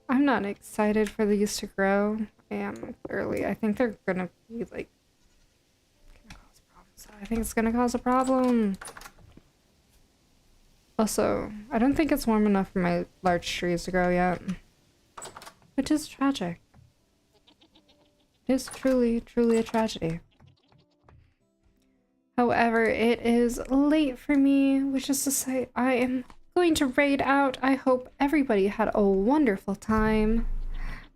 I'm not excited for these to grow. I am clearly. I think they're gonna be like I think it's gonna cause a problem. Also, I don't think it's warm enough for my large trees to grow yet. Which is tragic. It is truly, truly a tragedy. However, it is late for me, which is to say I am going to raid out. I hope everybody had a wonderful time.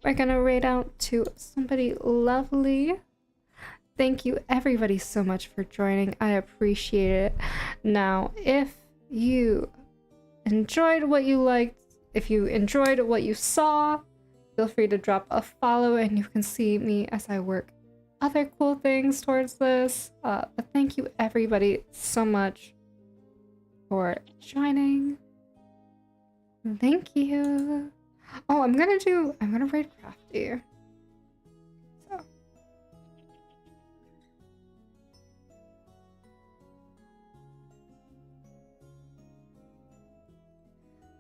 We're gonna raid out to somebody lovely. Thank you everybody so much for joining. I appreciate it. Now, if you enjoyed what you liked, if you enjoyed what you saw, feel free to drop a follow and you can see me as I work other cool things towards this. But thank you everybody so much for joining. Thank you. Oh, I'm gonna raid Crafty.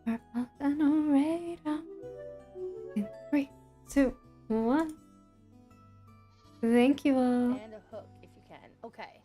We're all gonna raid out in 3, 2, 1. Thank you all. And a hook if you can. Okay.